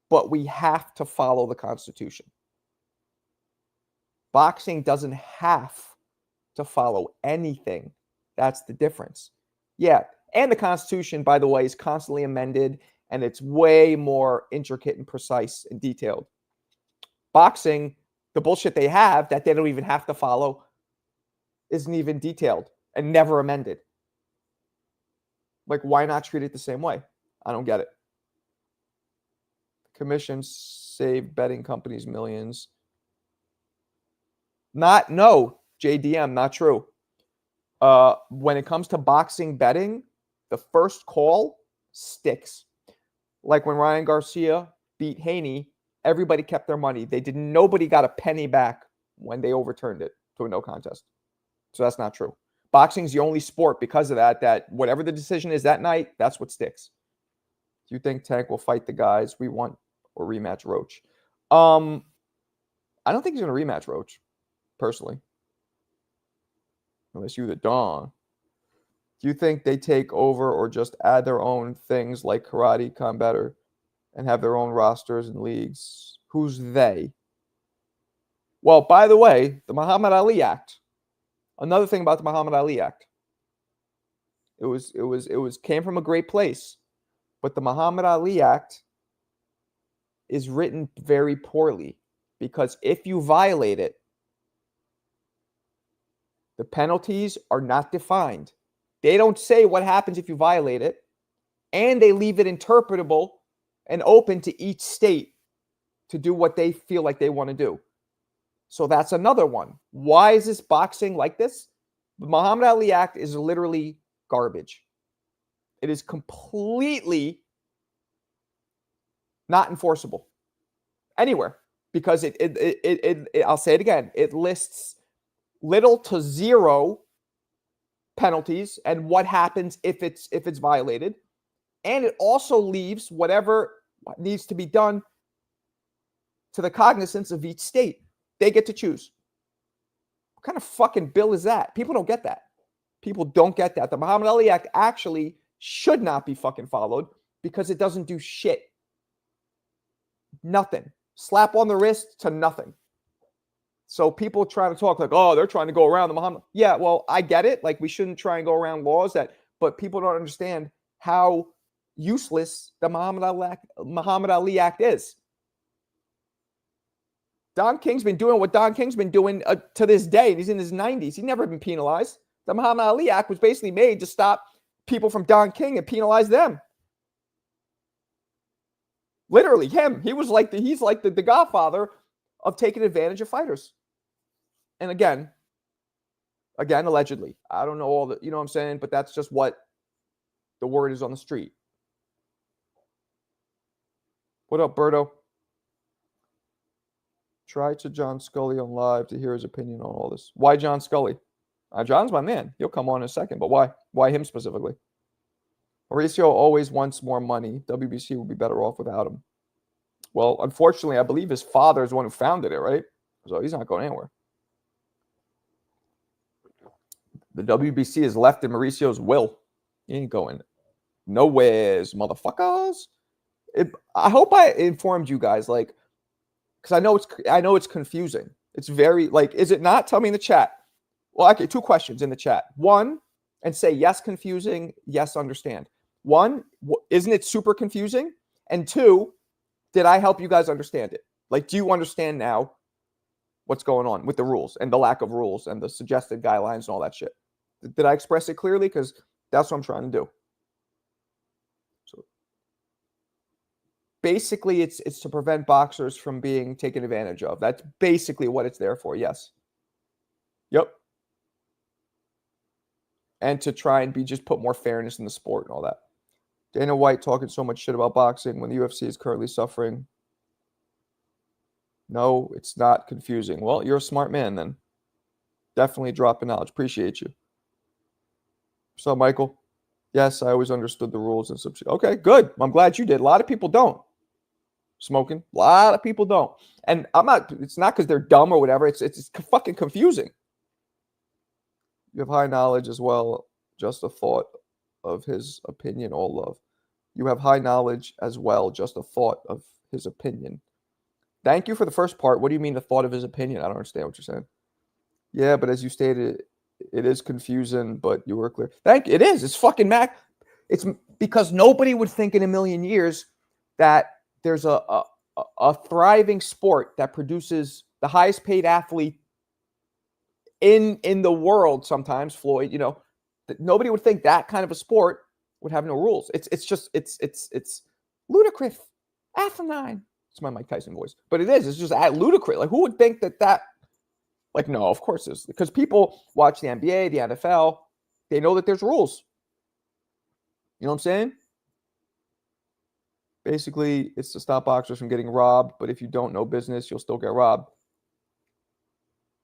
But we have to follow the Constitution. Boxing doesn't have to follow anything. That's the difference. Yeah. And the Constitution, by the way, is constantly amended, and it's way more intricate and precise and detailed. Boxing, the bullshit they have that they don't even have to follow, isn't even detailed and never amended. Like, why not treat it the same way? I don't get it. Commissions save betting companies millions. No, JDM, not true. When it comes to boxing betting, the first call sticks. Like when Ryan Garcia beat Haney, everybody kept their money. Nobody got a penny back when they overturned it to a no contest. So that's not true. Boxing's the only sport because of that whatever the decision is that night, that's what sticks. Do you think Tank will fight the guys we want or rematch Roach? I don't think he's going to rematch Roach, personally. Unless you're the Dawn. Do you think they take over or just add their own things like karate, combatter, and have their own rosters and leagues? Who's they? Well, by the way, the Muhammad Ali Act. Another thing about the Muhammad Ali Act. It came from a great place. But the Muhammad Ali Act is written very poorly, because if you violate it, the penalties are not defined. They don't say what happens if you violate it, and they leave it interpretable and open to each state to do what they feel like they want to do. So that's another one. Why is this boxing like this? The Muhammad Ali Act is literally garbage. It is completely not enforceable anywhere, because I'll say it again, it lists little to zero penalties and what happens if it's violated, and it also leaves whatever needs to be done to the cognizance of each state. They get to choose. What kind of fucking bill is that? People don't get that. People don't get that. The Muhammad Ali Act actually should not be fucking followed, because it doesn't do shit. Nothing. Slap on the wrist to nothing. So people trying to talk like, oh, they're trying to go around the Muhammad. Yeah, well, I get it. Like, we shouldn't try and go around laws but people don't understand how useless the Muhammad Ali Act is. Don King's been doing what Don King's been doing to this day, and he's in his 90s. He's never been penalized. The Muhammad Ali Act was basically made to stop people from Don King and penalize them. Literally, him. He's like the godfather of taking advantage of fighters. And again, allegedly. I don't know all the, you know what I'm saying? But that's just what the word is on the street. What up, Berto? Try to John Scully on live to hear his opinion on all this. Why John Scully? John's my man. He'll come on in a second. But why? Why him specifically? Mauricio always wants more money. WBC would be better off without him. Well, unfortunately, I believe his father is the one who founded it, right? So he's not going anywhere. The WBC is left in Mauricio's will. He ain't going nowheres, motherfuckers. I hope I informed you guys, like, because I know it's confusing. It's very, like, is it not? Tell me in the chat. Well, okay, 2 questions in the chat. 1, and say yes, confusing, yes, understand. 1, isn't it super confusing? And 2, did I help you guys understand it? Like, do you understand now what's going on with the rules and the lack of rules and the suggested guidelines and all that shit? Did I express it clearly? Because that's what I'm trying to do. So basically, it's to prevent boxers from being taken advantage of. That's basically what it's there for. Yes. Yep. And to try and just put more fairness in the sport and all that. Dana White talking so much shit about boxing when the UFC is currently suffering. No, it's not confusing. Well, you're a smart man then. Definitely dropping knowledge. Appreciate you. So, Michael, yes, I always understood the rules and subjectivity. Okay, good. I'm glad you did. A lot of people don't. Smoking. A lot of people don't. And it's not because they're dumb or whatever. It's fucking confusing. You have high knowledge as well. Just a thought of his opinion, all love. You have high knowledge as well. Just a thought of his opinion. Thank you for the first part. What do you mean the thought of his opinion? I don't understand what you're saying. Yeah, but as you stated, it is confusing, but you were clear. It is. It's fucking Mac. It's because nobody would think in a million years that there's a thriving sport that produces the highest paid athlete in the world sometimes, Floyd, that nobody would think that kind of a sport would have no rules. It's ludicrous. Asinine. It's my Mike Tyson voice. But it is. It's just ludicrous. Like, who would think that like, no, of course it's because people watch the NBA, the NFL, they know that there's rules. You know what I'm saying? Basically, it's to stop boxers from getting robbed, but if you don't know business, you'll still get robbed.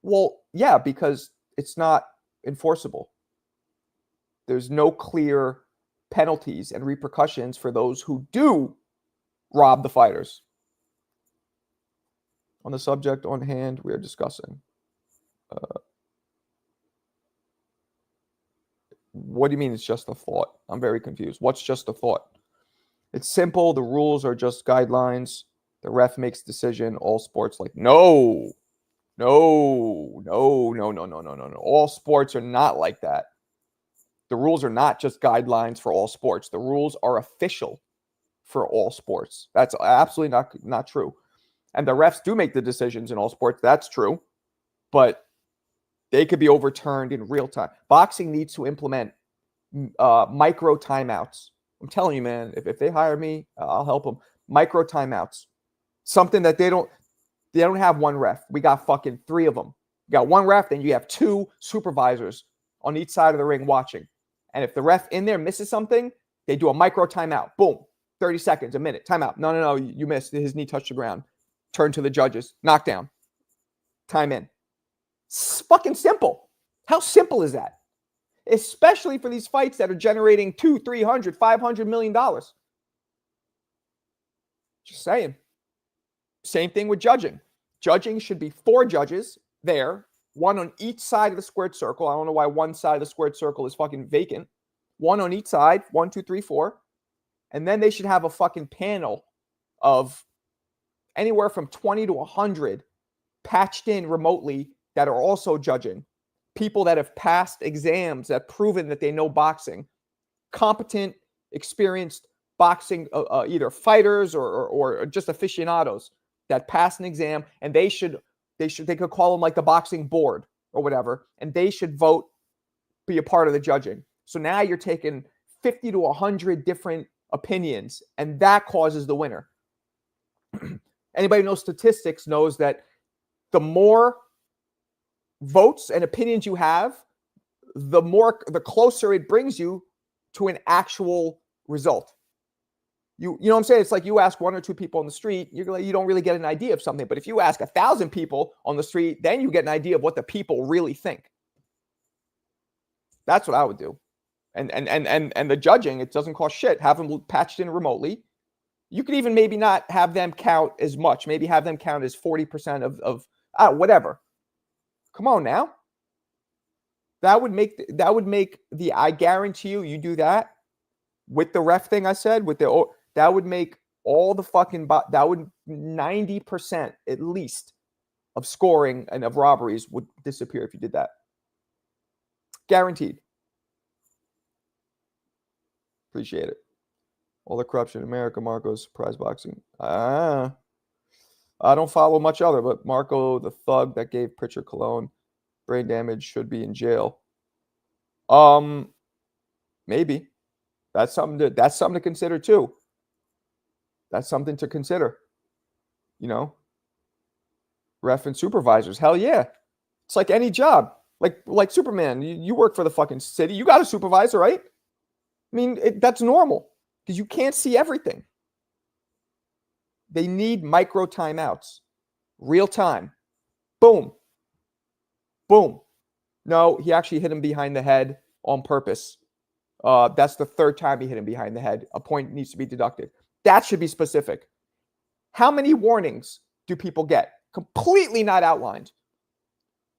Well, yeah, because it's not enforceable. There's no clear penalties and repercussions for those who do rob the fighters. On the subject on hand, we are discussing. What do you mean it's just a thought? I'm very confused. What's just a thought? It's simple. The rules are just guidelines. The ref makes decision. All sports no. All sports are not like that. The rules are not just guidelines for all sports. The rules are official for all sports. That's absolutely not true. And the refs do make the decisions in all sports. That's true. But they could be overturned in real time. Boxing needs to implement micro timeouts. I'm telling you, man, if they hire me, I'll help them. Micro timeouts. Something that they don't have one ref. We got fucking 3 of them. You got one ref, then you have 2 supervisors on each side of the ring watching. And if the ref in there misses something, they do a micro timeout. Boom. 30 seconds, a minute. Timeout. No. You missed. His knee touched the ground. Turn to the judges. Knockdown. Time in. It's fucking simple. How simple is that? Especially for these fights that are generating $200, $300, $500 million. Just saying. Same thing with judging. Judging should be 4 judges there, 1 on each side of the squared circle. I don't know why one side of the squared circle is fucking vacant. 1 on each side, 1, 2, 3, 4. And then they should have a fucking panel of anywhere from 20 to 100 patched in remotely that are also judging. People that have passed exams that proven that they know boxing. Competent, experienced boxing, either fighters or just aficionados that pass an exam, and they could call them like the boxing board or whatever, and they should vote, be a part of the judging. So now you're taking 50 to 100 different opinions, and that causes the winner. Anybody who knows statistics knows that the more votes and opinions you have, the closer it brings you to an actual result. You know what I'm saying? It's like you ask one or two people on the street, you don't really get an idea of something. But if you ask 1,000 people on the street, then you get an idea of what the people really think. That's what I would do. And the judging, it doesn't cost shit. Have them patched in remotely. You could even maybe not have them count as much. Maybe have them count as 40% of whatever. Come on now. That would make the I guarantee you do that with the ref thing I said that would make all the fucking that would 90% at least of scoring and of robberies would disappear if you did that. Guaranteed. Appreciate it. All the corruption in America, Marco's prize boxing. I don't follow much other, but Marco, the thug that gave Pritchard cologne brain damage, should be in jail. Maybe. That's something to consider too. That's something to consider. You know, ref and supervisors. Hell yeah. It's like any job. Like Superman. You work for the fucking city. You got a supervisor, right? I mean, that's normal because you can't see everything. They need micro timeouts. Real time. Boom. Boom. No, he actually hit him behind the head on purpose. That's the third time he hit him behind the head. A point needs to be deducted. That should be specific. How many warnings do people get? Completely not outlined.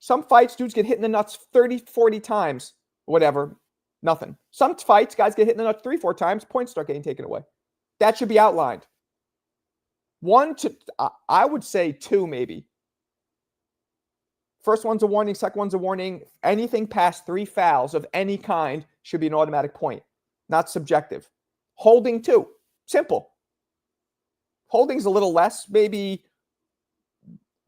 Some fights, dudes get hit in the nuts 30, 40 times, whatever, nothing. Some fights, guys get hit in the nuts 3, 4 times, points start getting taken away. That should be outlined. I would say 2 maybe. First one's a warning, second one's a warning. Anything past 3 fouls of any kind should be an automatic point, not subjective. Holding 2, simple. Holding's a little less, maybe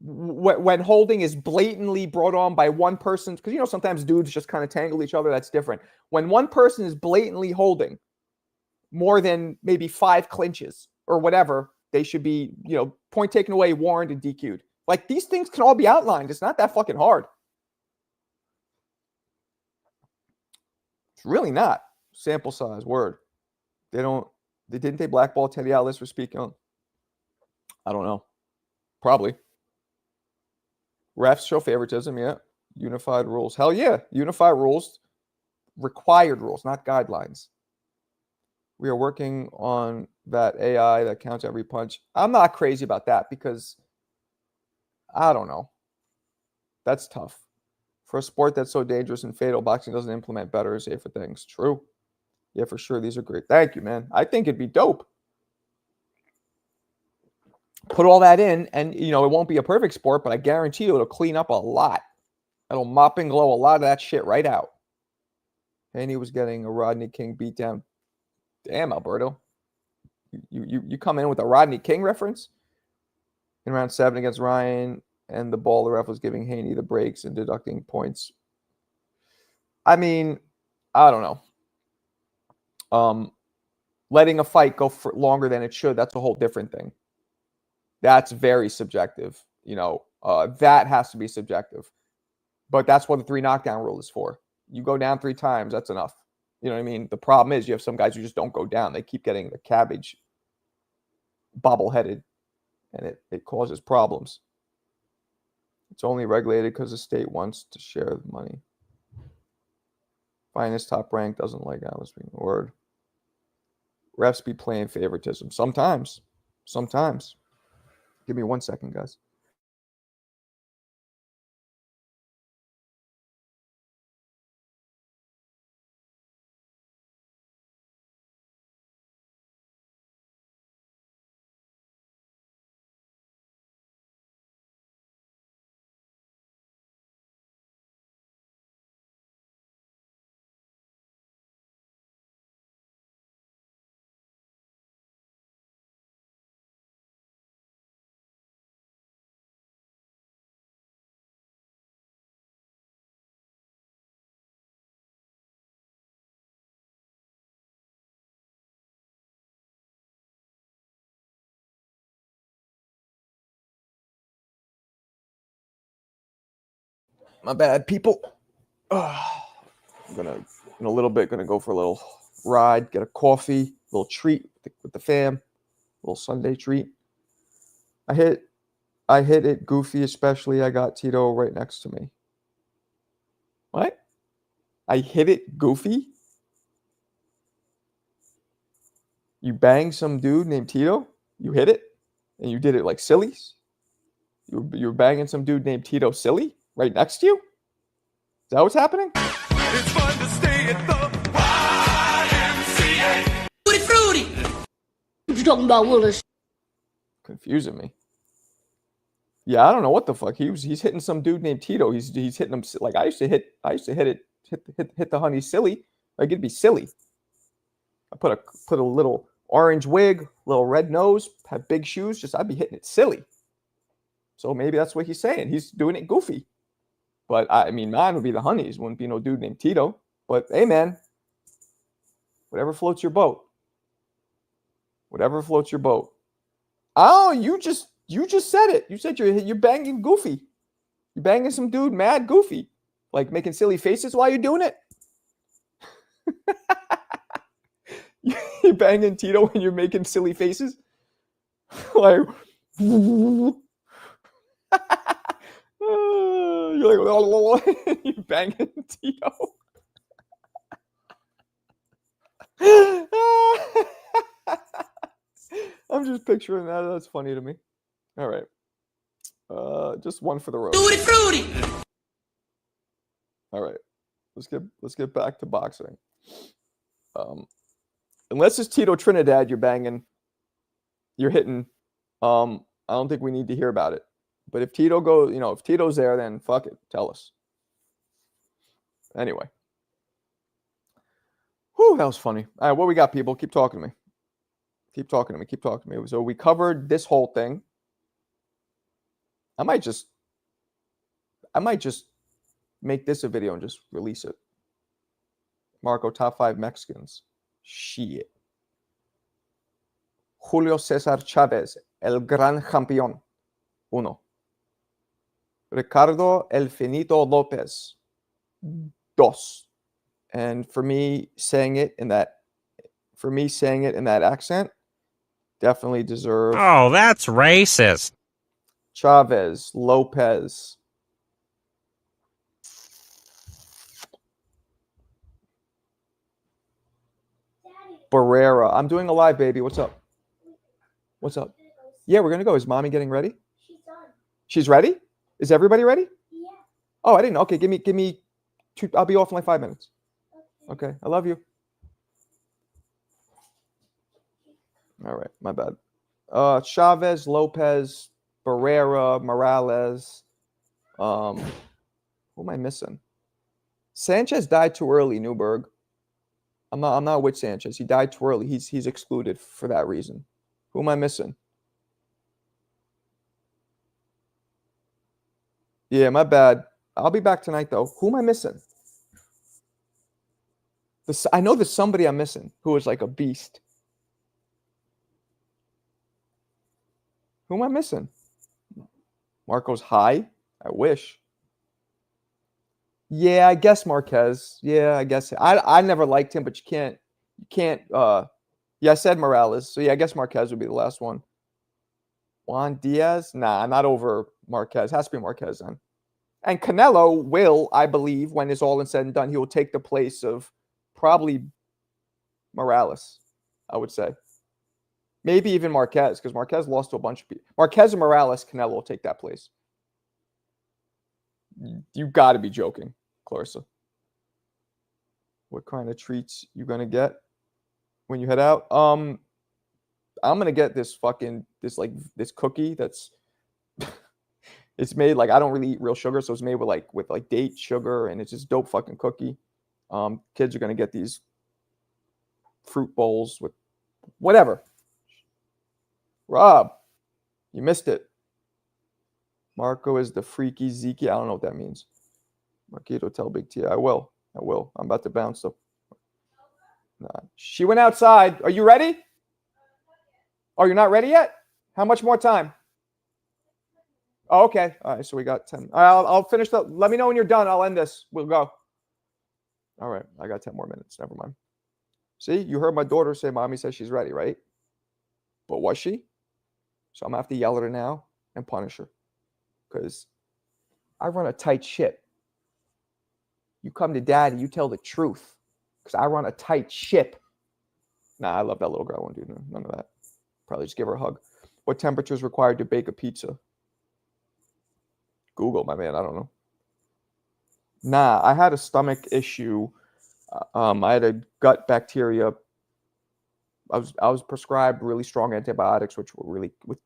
when holding is blatantly brought on by one person, because sometimes dudes just kind of tangle each other. That's different. When one person is blatantly holding more than maybe 5 clinches or whatever, they should be, point taken away, warned, and DQ'd. Like, these things can all be outlined. It's not that fucking hard. It's really not. Sample size, word. Didn't they blackball Teddy Atlas for speaking on? I don't know. Probably. Refs show favoritism, yeah. Unified rules. Hell yeah. Unified rules. Required rules, not guidelines. We are working on that AI that counts every punch. I'm not crazy about that because I don't know. That's tough. For a sport that's so dangerous and fatal, boxing doesn't implement better or safer things. True. Yeah, for sure. These are great. Thank you, man. I think it'd be dope. Put all that in, and it won't be a perfect sport, but I guarantee you it'll clean up a lot. It'll mop and glow a lot of that shit right out. And he was getting a Rodney King beatdown. Damn, Alberto. You come in with a Rodney King reference? In round 7 against Ryan, and the ref was giving Haney the breaks and deducting points. I mean, I don't know. Letting a fight go for longer than it should, that's a whole different thing. That's very subjective. That has to be subjective. But that's what the 3 knockdown rule is for. You go down 3 times, that's enough. You know what I mean? The problem is you have some guys who just don't go down. They keep getting the cabbage bobble-headed, and it causes problems. It's only regulated because the state wants to share the money. Finest top rank doesn't like Alice being a word. Refs be playing favoritism. Sometimes. Give me 1 second, guys. My bad, people. I'm gonna in a little bit gonna go for a little ride, get a coffee, a little treat with the fam, a little Sunday treat. I hit it goofy, especially. I got Tito right next to me. What? I hit it goofy? You banged some dude named Tito? You hit it? And you did it like sillies? You're banging some dude named Tito silly right next to you? Is that what's happening? It's fun to stay at the YMCA. Fruity. What you talking about, Willis? Confusing me. Yeah, I don't know what the fuck. He's hitting some dude named Tito. He's hitting him like I used to hit the honey silly. Like it'd be silly. I put a little orange wig, little red nose, have big shoes. I'd be hitting it silly. So maybe that's what he's saying. He's doing it goofy. But I mean, mine would be the honeys. Wouldn't be no dude named Tito. But hey, man, whatever floats your boat. Whatever floats your boat. Oh, you just said it. You said you're banging goofy. You're banging some dude mad goofy, like making silly faces while you're doing it. You're banging Tito and you're making silly faces, like you're like you're banging Tito. I'm just picturing that. That's funny to me. All right. Just one for the road. Fruity. All right. Let's get back to boxing. Unless it's Tito Trinidad you're banging, you're hitting. I don't think we need to hear about it. But if Tito goes, if Tito's there, then fuck it. Tell us. Anyway. Whew, that was funny. All right, what we got, people? Keep talking to me. Keep talking to me. So we covered this whole thing. I might just make this a video and just release it. Marco, top 5 Mexicans. Shit. Julio César Chávez, el gran campeón. 1. Ricardo El Finito López. 2. And for me saying it in that accent, definitely deserve. Oh, that's racist. Chavez, Lopez. Barrera. I'm doing a live, baby. What's up? What's up? Yeah, we're gonna go. Is mommy getting ready? She's done. She's ready? Is everybody ready? Yeah. Oh, I didn't know. Okay, give me 2. I'll be off in like 5 minutes. Okay. I love you. All right, my bad. Chavez, Lopez, Barrera, Morales. Who am I missing? Sanchez died too early, Newberg. I'm not with Sanchez. He died too early. He's excluded for that reason. Who am I missing? Yeah, my bad. I'll be back tonight though. Who am I missing? I know there's somebody I'm missing who is like a beast. Who am I missing? Marco's high? I wish. Yeah, I guess Marquez. Yeah, I guess. I never liked him, but you can't. Yeah, I said Morales. So yeah, I guess Marquez would be the last one. Juan Diaz? Nah, not over Marquez. Has to be Marquez then. And Canelo will, I believe, when it's all said and done, he will take the place of probably Morales, I would say. Maybe even Marquez, because Marquez lost to a bunch of people. Marquez and Morales, Canelo will take that place. You got to be joking, Clarissa. What kind of treats you going to get when you head out? I'm going to get this cookie that's it's made like I don't really eat real sugar, so it's made with date sugar, and it's just dope fucking cookie. Kids are going to get these fruit bowls with whatever. Rob, you missed it. Marco is the freaky Zeke. I don't know what that means. Marquito, tell Big T. I will. I'm about to bounce. So. Nah. She went outside. Are you ready? Oh, you're not ready yet? How much more time? Oh, okay. All right. So we got 10. All right, I'll finish the. Let me know when you're done. I'll end this. We'll go. All right. I got 10 more minutes. Never mind. See, you heard my daughter say, Mommy says she's ready, right? But was she? So I'm going to have to yell at her now and punish her. Because I run a tight ship. You come to Daddy, you tell the truth. Because I run a tight ship. Nah, I love that little girl. I won't do none of that. Probably just give her a hug. What temperature is required to bake a pizza? Google, my man. I don't know. Nah, I had a stomach issue. I had a gut bacteria. I was prescribed really strong antibiotics, which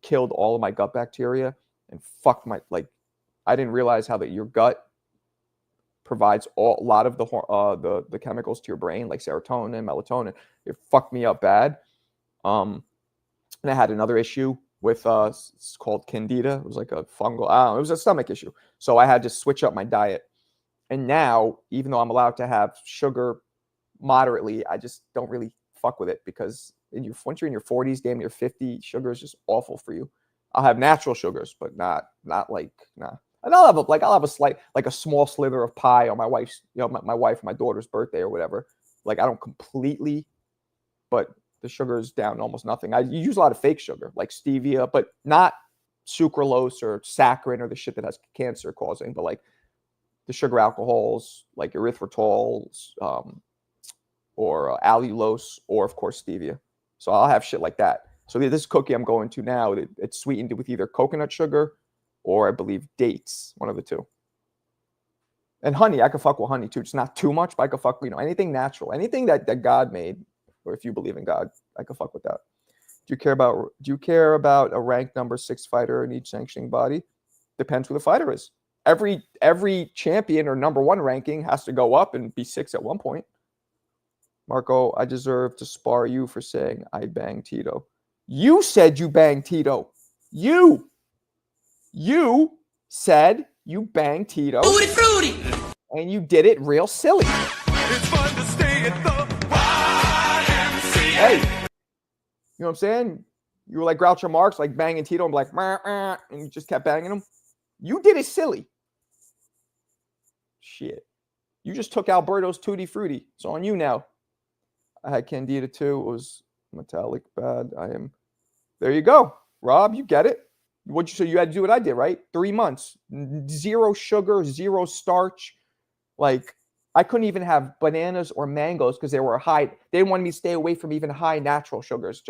killed all of my gut bacteria and fucked my I didn't realize how that your gut provides a lot of the chemicals to your brain, like serotonin, melatonin. It fucked me up bad. And I had another issue with it's called candida. It was like a fungal. I don't know, it was a stomach issue. So I had to switch up my diet. And now, even though I'm allowed to have sugar moderately, I just don't really fuck with it because once you're in your 40s, damn near 50, sugar is just awful for you. I'll have natural sugars, but not like nah. And I'll have a slight, like a small slither of pie on my wife's, my wife, my daughter's birthday or whatever. Like I don't completely, but the sugar is down to almost nothing. You use a lot of fake sugar, like stevia, but not sucralose or saccharin or the shit that has cancer causing, but like the sugar alcohols, like erythritol, or allulose, or of course stevia. So I'll have shit like that. So this cookie I'm going to now, it's sweetened with either coconut sugar or I believe dates, one of the two. And honey, I can fuck with honey too. It's not too much, but I can fuck, anything natural, anything that God made, or if you believe in God, I can fuck with that. Do you care about a ranked number 6 fighter in each sanctioning body? Depends who the fighter is. Every champion or number 1 ranking has to go up and be 6 at one point. Marco, I deserve to spar you for saying I banged Tito. You said you banged Tito. You said you banged Tito. Fruity. And you did it real silly. It's fun to stay at the YMCA. Hey, you know what I'm saying? You were like Groucho Marx, like banging Tito and be like, and you just kept banging him. You did it silly. Shit. You just took Alberto's Tutti Frutti. It's on you now. I had Candida too. It was metallic bad. There you go. Rob, you get it. So you had to do what I did, right? 3 months. 0 sugar, 0 starch. Like, I couldn't even have bananas or mangoes because they were high. They wanted me to stay away from even high natural sugars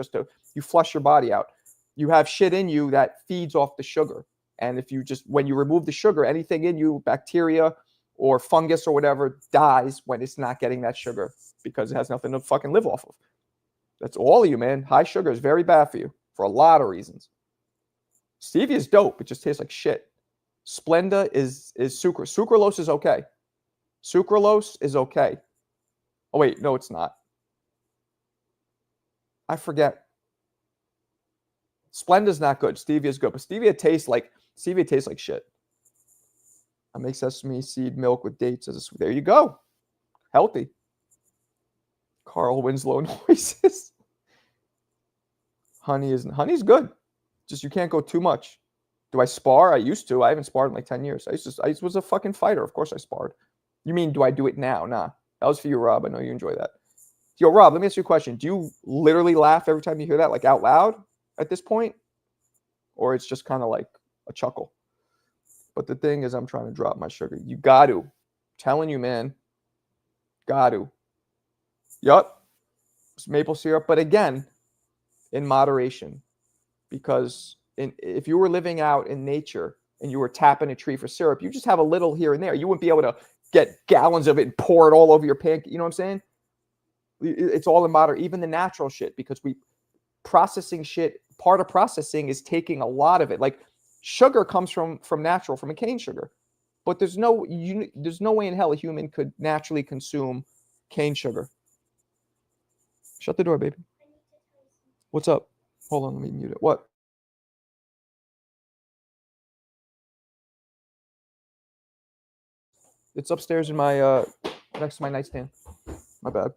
you flush your body out. You have shit in you that feeds off the sugar. And when you remove the sugar, anything in you, bacteria or fungus or whatever, dies when it's not getting that sugar because it has nothing to fucking live off of. That's all of you, man. High sugar is very bad for you for a lot of reasons. Stevia is dope. It just tastes like shit. Splenda is sucralose is okay. Sucralose is okay. Oh, wait. No, it's not. I forget. Splenda's not good. Stevia is good. But stevia tastes like shit. I make sesame seed milk with dates as a sweet. There you go. Healthy. Carl Winslow noises. Honey's good. Just you can't go too much. Do I spar? I used to. I haven't sparred in like 10 years. I was a fucking fighter. Of course I sparred. You mean, do I do it now? Nah. That was for you, Rob. I know you enjoy that. Yo, Rob, let me ask you a question. Do you literally laugh every time you hear that, like out loud at this point? Or it's just kind of like a chuckle? But the thing is, I'm trying to drop my sugar. You got to. I'm telling you, man. Got to. Yup. It's maple syrup. But again, in moderation. Because if you were living out in nature and you were tapping a tree for syrup, you just have a little here and there. You wouldn't be able to get gallons of it and pour it all over your pancake. You know what I'm saying? It's all in moderation, even the natural shit, because processing shit, part of processing is taking a lot of it. Like sugar comes from a cane sugar, but there's no way in hell a human could naturally consume cane sugar. Shut the door, baby. What's up? Hold on, let me mute it. What? It's upstairs in my next to my nightstand. My bad.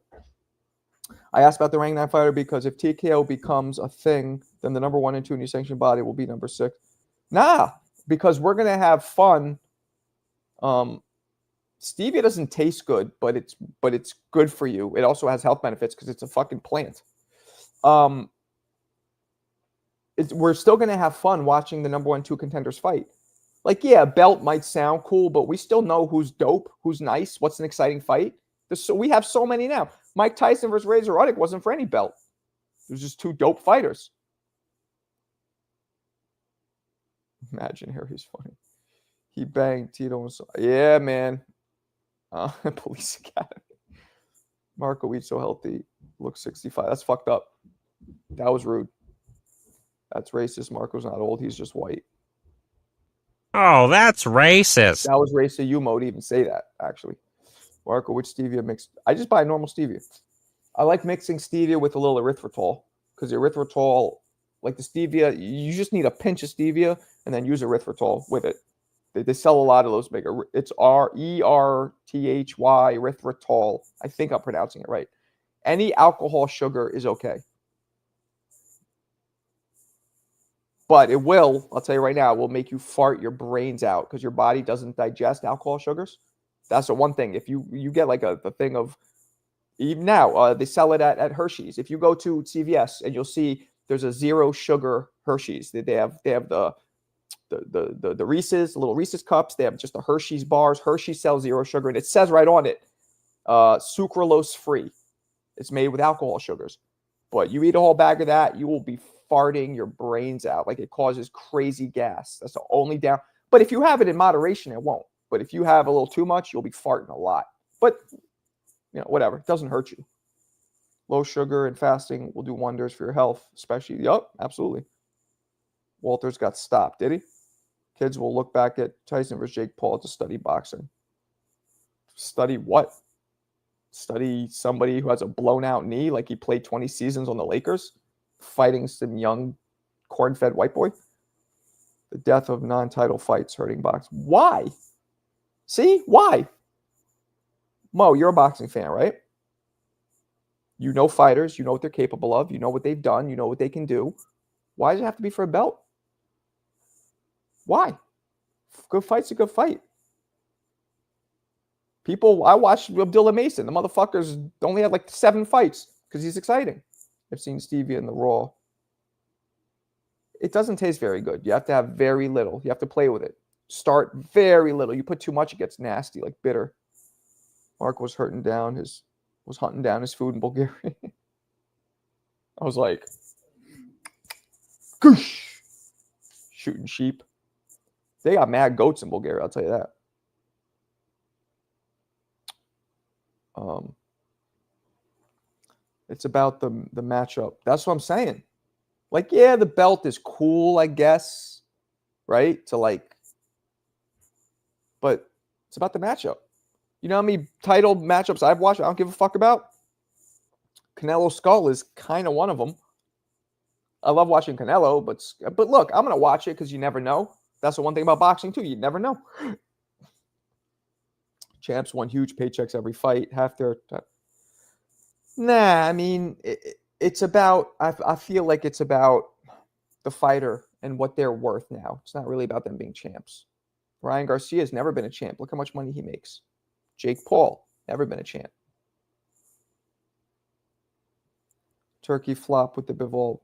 I asked about the rank 9 fighter because if TKO becomes a thing, then the number 1 and 2 in your sanctioned body will be number 6. Nah, because we're gonna have fun. Stevia doesn't taste good, but it's good for you. It also has health benefits because it's a fucking plant. We're still gonna have fun watching the number 1, 2 contenders fight. Like, yeah, a belt might sound cool, but we still know who's dope, who's nice, what's an exciting fight. So we have so many now. Mike Tyson versus Razor Ruddock wasn't for any belt. It was just 2 dope fighters. Imagine here, he's funny. He banged Tito. Yeah, man. Police Academy. Marco eats so healthy. Looks 65. That's fucked up. That was rude. That's racist. Marco's not old. He's just white. Oh, that's racist. That was racist. You Mo to even say that, actually. Marco, which stevia mix? I just buy normal stevia. I like mixing stevia with a little erythritol because erythritol, like the stevia, you just need a pinch of stevia and then use erythritol with it. They sell a lot of those bigger. It's Erthy, erythritol. I think I'm pronouncing it right. Any alcohol sugar is okay. But it will, I'll tell you right now, it will make you fart your brains out because your body doesn't digest alcohol sugars. That's the one thing. If you get like the thing of, even now, they sell it at Hershey's. If you go to CVS and you'll see there's a 0 sugar Hershey's. They have the Reese's, little Reese's cups. They have just the Hershey's bars. Hershey sells 0 sugar, and it says right on it, sucralose free. It's made with alcohol sugars. But you eat a whole bag of that, you will be farting your brains out. Like, it causes crazy gas. That's the only down. But if you have it in moderation, it won't. But if you have a little too much, you'll be farting a lot. But, whatever. It doesn't hurt you. Low sugar and fasting will do wonders for your health, especially. Yup, absolutely. Walters got stopped, did he? Kids will look back at Tyson versus Jake Paul to study boxing. Study what? Study somebody who has a blown out knee like he played 20 seasons on the Lakers, fighting some young corn-fed white boy? The death of non-title fights hurting boxing. Why? See? Why? Mo, you're a boxing fan, right? You know fighters. You know what they're capable of. You know what they've done. You know what they can do. Why does it have to be for a belt? Why? Good fight's a good fight. I watched Abdullah Mason. The motherfuckers only had like 7 fights because he's exciting. I've seen stevia in the raw. It doesn't taste very good. You have to have very little. You have to play with it. Start very little. You put too much, it gets nasty, like bitter. Mark was hunting down his food in Bulgaria. I was like, goosh, shooting sheep. They got mad goats in Bulgaria, I'll tell you that. It's about the matchup. That's what I'm saying. Like, yeah, the belt is cool, I guess, right? But it's about the matchup. You know how many title matchups I've watched I don't give a fuck about? Canelo Skull is kind of one of them. I love watching Canelo, but look, I'm going to watch it because you never know. That's the one thing about boxing, too. You never know. Champs won huge paychecks every fight. Half their time. Nah, I mean, it's about, I feel like it's about the fighter and what they're worth now. It's not really about them being champs. Ryan Garcia has never been a champ. Look how much money he makes. Jake Paul, never been a champ. Turkey flop with the Bivol.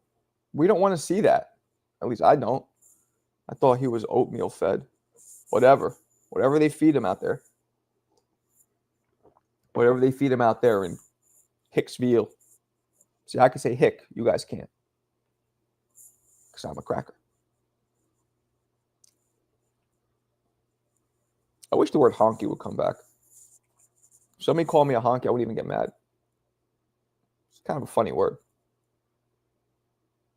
We don't want to see that. At least I don't. I thought he was oatmeal fed. Whatever they feed him out there. Whatever they feed him out there in Hicksville. See, I can say hick. You guys can't. Because I'm a cracker. I wish the word honky would come back. If somebody called me a honky, I wouldn't even get mad. It's kind of a funny word.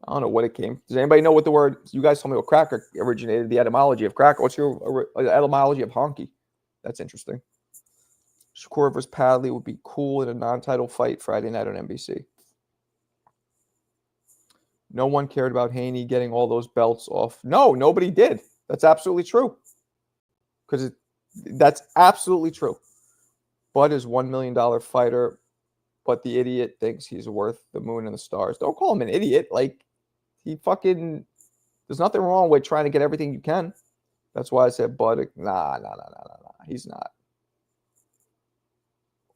I don't know what it came. Does anybody know what the word? You guys told me what cracker originated, the etymology of cracker. What's your etymology of honky? That's interesting. Shakur versus Padley would be cool in a non-title fight Friday night on NBC. No one cared about Haney getting all those belts off. No, nobody did. That's absolutely true. Because that's absolutely true. Bud is $1 million fighter, but the idiot thinks he's worth the moon and the stars. Don't call him an idiot. Like, there's nothing wrong with trying to get everything you can. That's why I said Bud. Nah. He's not.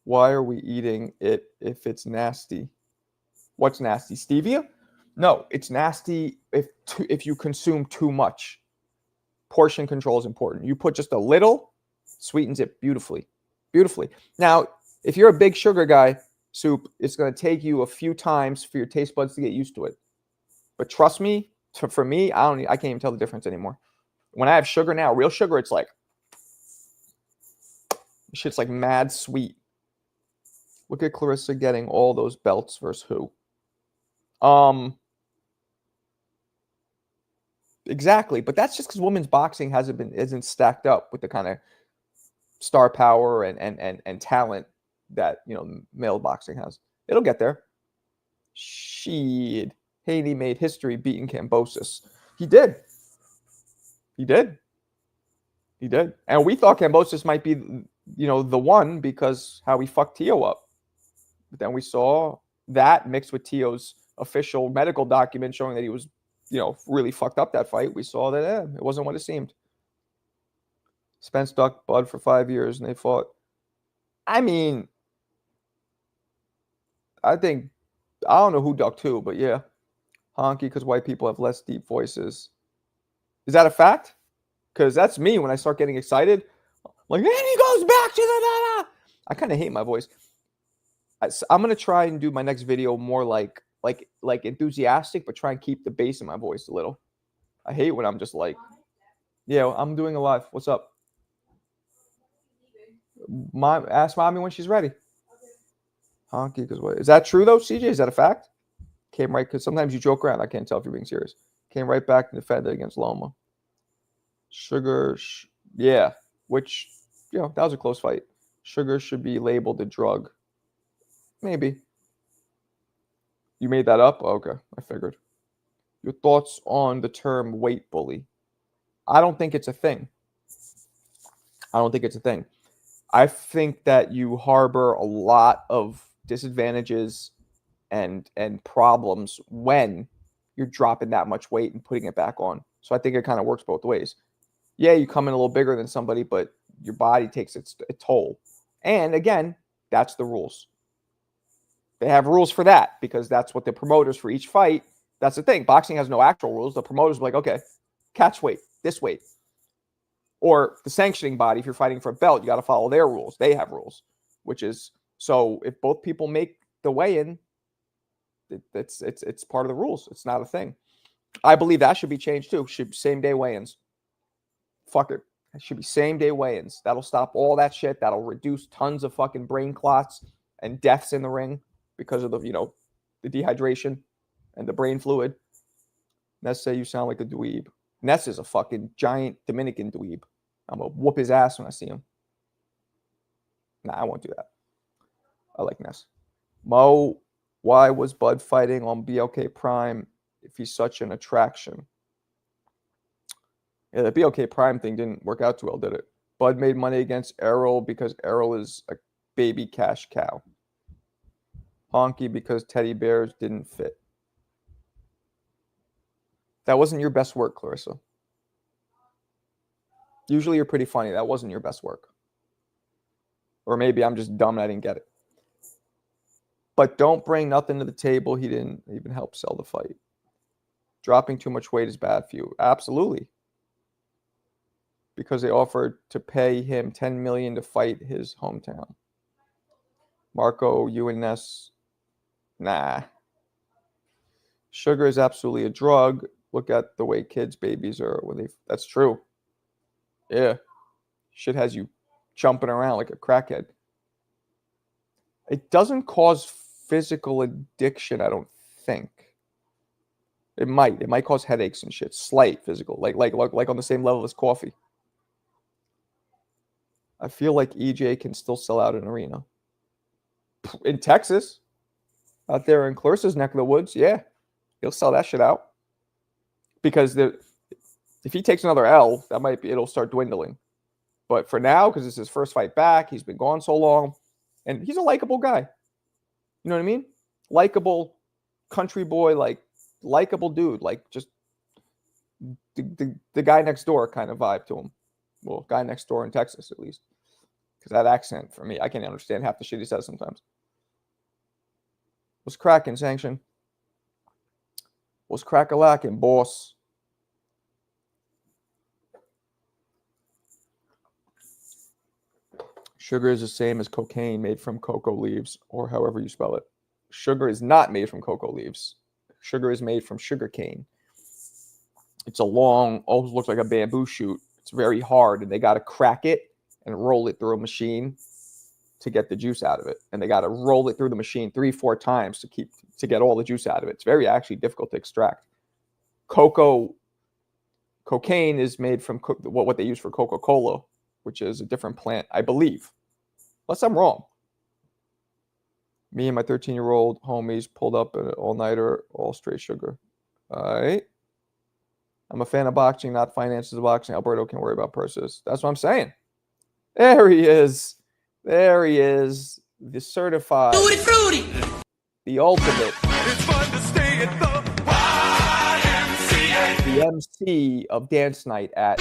Why are we eating it if it's nasty? What's nasty? Stevia? No, it's nasty if you consume too much. Portion control is important. You put just a little, sweetens it beautifully. Beautifully. Now, if you're a big sugar guy, Soup, it's going to take you a few times for your taste buds to get used to it. But trust me, for me, I can't even tell the difference anymore. When I have sugar now, real sugar, it's like shit's like mad sweet. Look at Clarissa getting all those belts versus who? Exactly, but that's just because women's boxing isn't stacked up with the kind of star power and talent that male boxing has. It'll get there. Shit. Haney made history beating Kambosos. He did. And we thought Kambosos might be, the one because how he fucked Tio up. But then we saw that mixed with Tio's official medical document showing that he was, really fucked up that fight. We saw that it wasn't what it seemed. Spence ducked Bud for 5 years and they fought. I mean, I don't know who ducked who, but yeah. Honky because white people have less deep voices. Is that a fact? Because that's me when I start getting excited. Like, and he goes back to the. I kind of hate my voice. I'm gonna try and do my next video more like enthusiastic, but try and keep the bass in my voice a little. I hate when I'm just like, yeah, I'm doing a live. What's up? Ask mommy when she's ready. Honky, because what is that true though, CJ? Is that a fact? Came right because sometimes you joke around. I can't tell if you're being serious. Came right back and defended against Loma. Sugar, yeah, which that was a close fight. Sugar should be labeled a drug. Maybe. You made that up? Okay, I figured. Your thoughts on the term weight bully? I don't think it's a thing. I think that you harbor a lot of disadvantages and problems when you're dropping that much weight and putting it back on. So I think it kind of works both ways. Yeah, you come in a little bigger than somebody, but your body takes its toll. And again, that's the rules. They have rules for that because that's what the promoters for each fight. That's the thing. Boxing has no actual rules. The promoters are like, okay, catch weight, this weight. Or the sanctioning body, if you're fighting for a belt, you got to follow their rules. They have rules, which is so if both people make the weigh-in, it's part of the rules. It's not a thing. I believe that should be changed too. Should be same day weigh-ins. Fuck it. It should be same day weigh-ins. That'll stop all that shit. That'll reduce tons of fucking brain clots and deaths in the ring because of the the dehydration and the brain fluid. Ness say you sound like a dweeb. Ness is a fucking giant Dominican dweeb. I'm gonna whoop his ass when I see him. Nah, I won't do that. I like Ness. Mo, why was Bud fighting on BLK Prime if he's such an attraction? Yeah, the BLK Prime thing didn't work out too well, did it? Bud made money against Errol because Errol is a baby cash cow. Honky because teddy bears didn't fit. That wasn't your best work, Clarissa. Usually you're pretty funny. That wasn't your best work. Or maybe I'm just dumb and I didn't get it. But don't bring nothing to the table. He didn't even help sell the fight. Dropping too much weight is bad for you. Absolutely. Because they offered to pay him $10 million to fight his hometown. Marco, UNS, nah. Sugar is absolutely a drug. Look at the way kids' babies are when they. That's true. Yeah, shit has you jumping around like a crackhead. It doesn't cause physical addiction, I don't think. It might. It might cause headaches and shit. Slight physical, like on the same level as coffee. I feel like EJ can still sell out an arena. In Texas, out there in Clarissa's neck of the woods, yeah, he'll sell that shit out. Because if he takes another L, it'll start dwindling. But for now, because it's his first fight back, he's been gone so long, and he's a likable guy. You know what I mean? Likable country boy, like likable dude, like just the guy next door kind of vibe to him. Well, guy next door in Texas, at least. Because that accent, for me, I can't understand half the shit he says sometimes. What's cracking, Sanction? What's crack-a-lacking, boss? Sugar is the same as cocaine made from cocoa leaves, or however you spell it. Sugar is not made from cocoa leaves. Sugar is made from sugar cane. It's a long, almost looks like a bamboo shoot. It's very hard, and they got to crack it and roll it through a machine to get the juice out of it. And they got to roll it through the machine 3-4 times to get all the juice out of it. It's very actually difficult to extract. Cocaine is made from what they use for Coca-Cola, which is a different plant, I believe. Unless I'm wrong. Me and my 13-year-old homies pulled up an all-nighter, all straight sugar. All right. I'm a fan of boxing, not finances of boxing. Alberto can worry about purses. That's what I'm saying. There he is. There he is. The certified. Fruity, fruity. The ultimate. It's fun to stay at the YMCA. The MC of dance night at.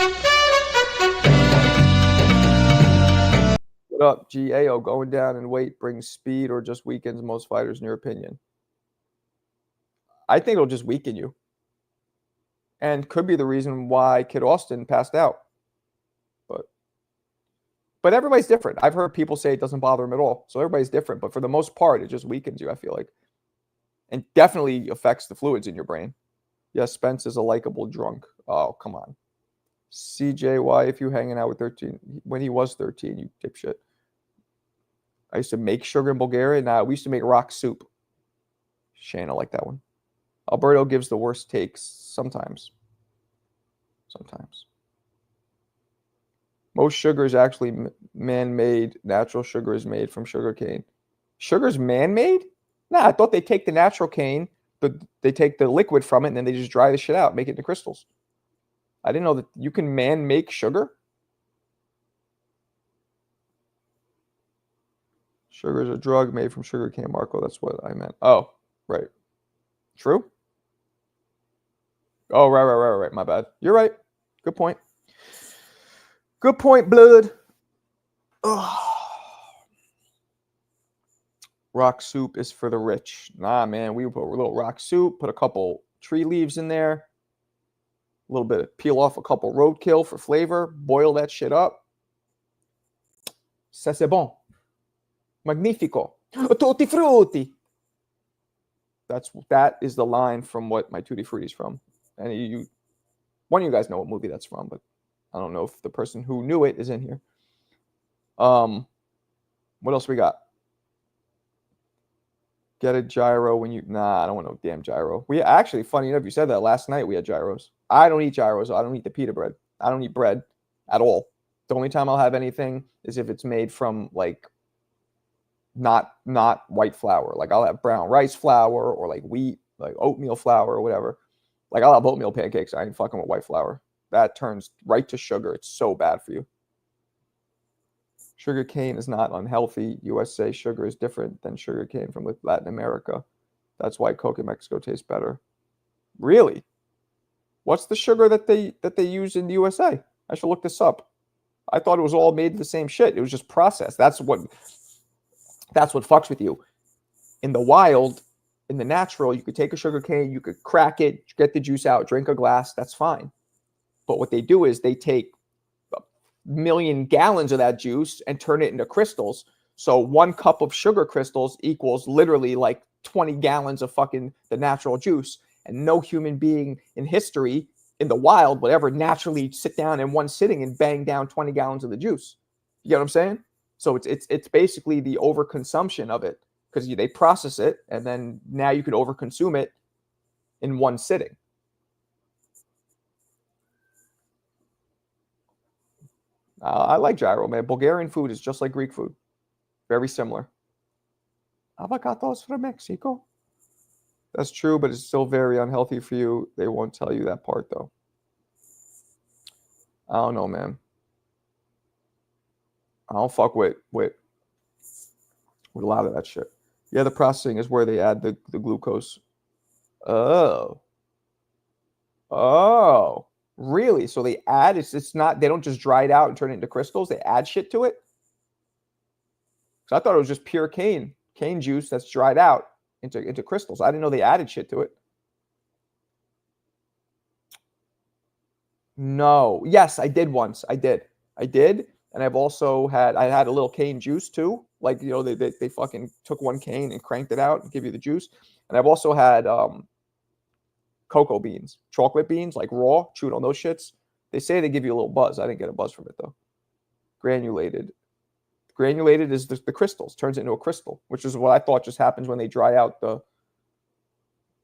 What up, GAO? Going down in weight brings speed or just weakens most fighters, in your opinion? I think it'll just weaken you. And could be the reason why Kid Austin passed out. But everybody's different. I've heard people say it doesn't bother them at all. So everybody's different. But for the most part, it just weakens you, I feel like. And definitely affects the fluids in your brain. Yes, Spence is a likable drunk. Oh, come on. CJ, why if you hanging out with 13? When he was 13, you dipshit. I used to make sugar in Bulgaria. Nah, we used to make rock soup. Shane, I like that one. Alberto gives the worst takes sometimes. Sometimes. Most sugar is actually man-made. Natural sugar is made from sugar cane. Sugar is man-made? Nah, I thought they take the natural cane, but they take the liquid from it, and then they just dry the shit out, make it into crystals. I didn't know that you can man-make sugar. Sugar is a drug made from sugar cane, Marco. That's what I meant. Oh, right. True? Oh, right. My bad. You're right. Good point. Good point, blood. Oh. Rock soup is for the rich. Nah, man. We put a little rock soup, put a couple tree leaves in there, a little bit of peel off a couple roadkill for flavor, boil that shit up. Ça c'est bon. Magnifico. Tutti frutti. That is the line from what my Tutti Frutti is from. And one of you guys know what movie that's from, but I don't know if the person who knew it is in here. What else we got? Get a gyro when you... Nah, I don't want no damn gyro. We actually, funny enough, you said that last night we had gyros. I don't eat gyros. I don't eat the pita bread. I don't eat bread at all. The only time I'll have anything is if it's made from, like, not white flour. Like, I'll have brown rice flour or, like, wheat, like oatmeal flour or whatever. Like, I'll have oatmeal pancakes. I ain't fucking with white flour. That turns right to sugar. It's so bad for you. Sugar cane is not unhealthy. USA sugar is different than sugar cane from Latin America. That's why Coke in Mexico tastes better. Really? What's the sugar that they use in the USA? I should look this up. I thought it was all made of the same shit. It was just processed. That's what fucks with you. In the wild, in the natural, you could take a sugar cane, you could crack it, get the juice out, drink a glass. That's fine. But what they do is they take a million gallons of that juice and turn it into crystals. So 1 cup of sugar crystals equals literally like 20 gallons of fucking the natural juice. And no human being in history, in the wild, would ever naturally sit down in one sitting and bang down 20 gallons of the juice. You get what I'm saying? So it's basically the overconsumption of it, because they process it and then now you could overconsume it in one sitting. I like gyro, man. Bulgarian food is just like Greek food. Very similar. Avocados from Mexico. That's true, but it's still very unhealthy for you. They won't tell you that part, though. I don't know, man. I don't fuck with a lot of that shit. Yeah, the processing is where they add the glucose. Oh. Really? So they add, it's not, they don't just dry it out and turn it into crystals. They add shit to it. So I thought it was just pure cane juice that's dried out into crystals. I didn't know they added shit to it. No. Yes, I did once. I did. And I had a little cane juice too. Like, you know, they fucking took one cane and cranked it out and give you the juice. And I've also had cocoa beans, chocolate beans, like raw, chewed on those shits. They say they give you a little buzz. I didn't get a buzz from it though. Granulated. Granulated is the crystals, turns it into a crystal, which is what I thought just happens when they dry out the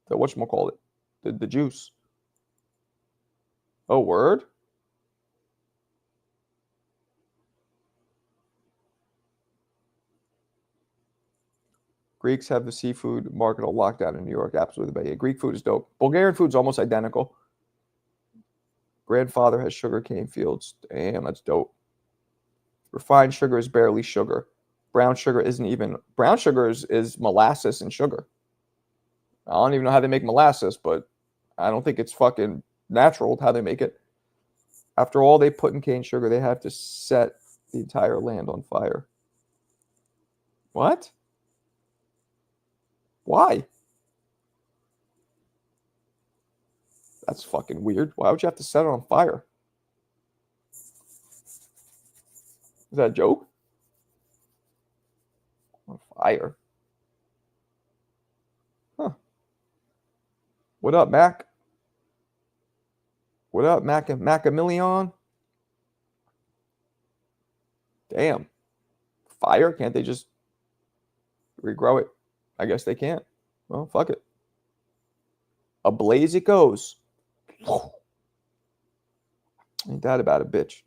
whatchamacallit, the juice. Oh, word? Greeks have the seafood market on lockdown in New York. Absolutely. But yeah, Greek food is dope. Bulgarian food's almost identical. Grandfather has sugarcane fields. Damn, that's dope. Refined sugar is barely sugar. Brown sugar isn't even. Brown sugar is molasses and sugar. I don't even know how they make molasses, but I don't think it's fucking natural how they make it. After all they put in cane sugar, they have to set the entire land on fire. What? Why? That's fucking weird. Why would you have to set it on fire? Is that a joke? On fire. Huh. What up, Mac? What up, Macamillion? Damn. Fire? Can't they just regrow it? I guess they can't. Well, fuck it. Ablaze it goes. Ain't that about a bitch?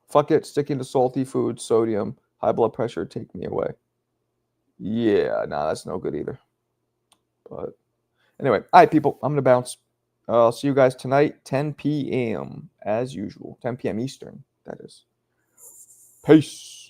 Fuck it. Sticking to salty food, sodium, high blood pressure, take me away. Yeah, nah, that's no good either. But anyway, all right, people, I'm going to bounce. I'll see you guys tonight, 10 p.m. as usual. 10 p.m. Eastern, that is. Peace.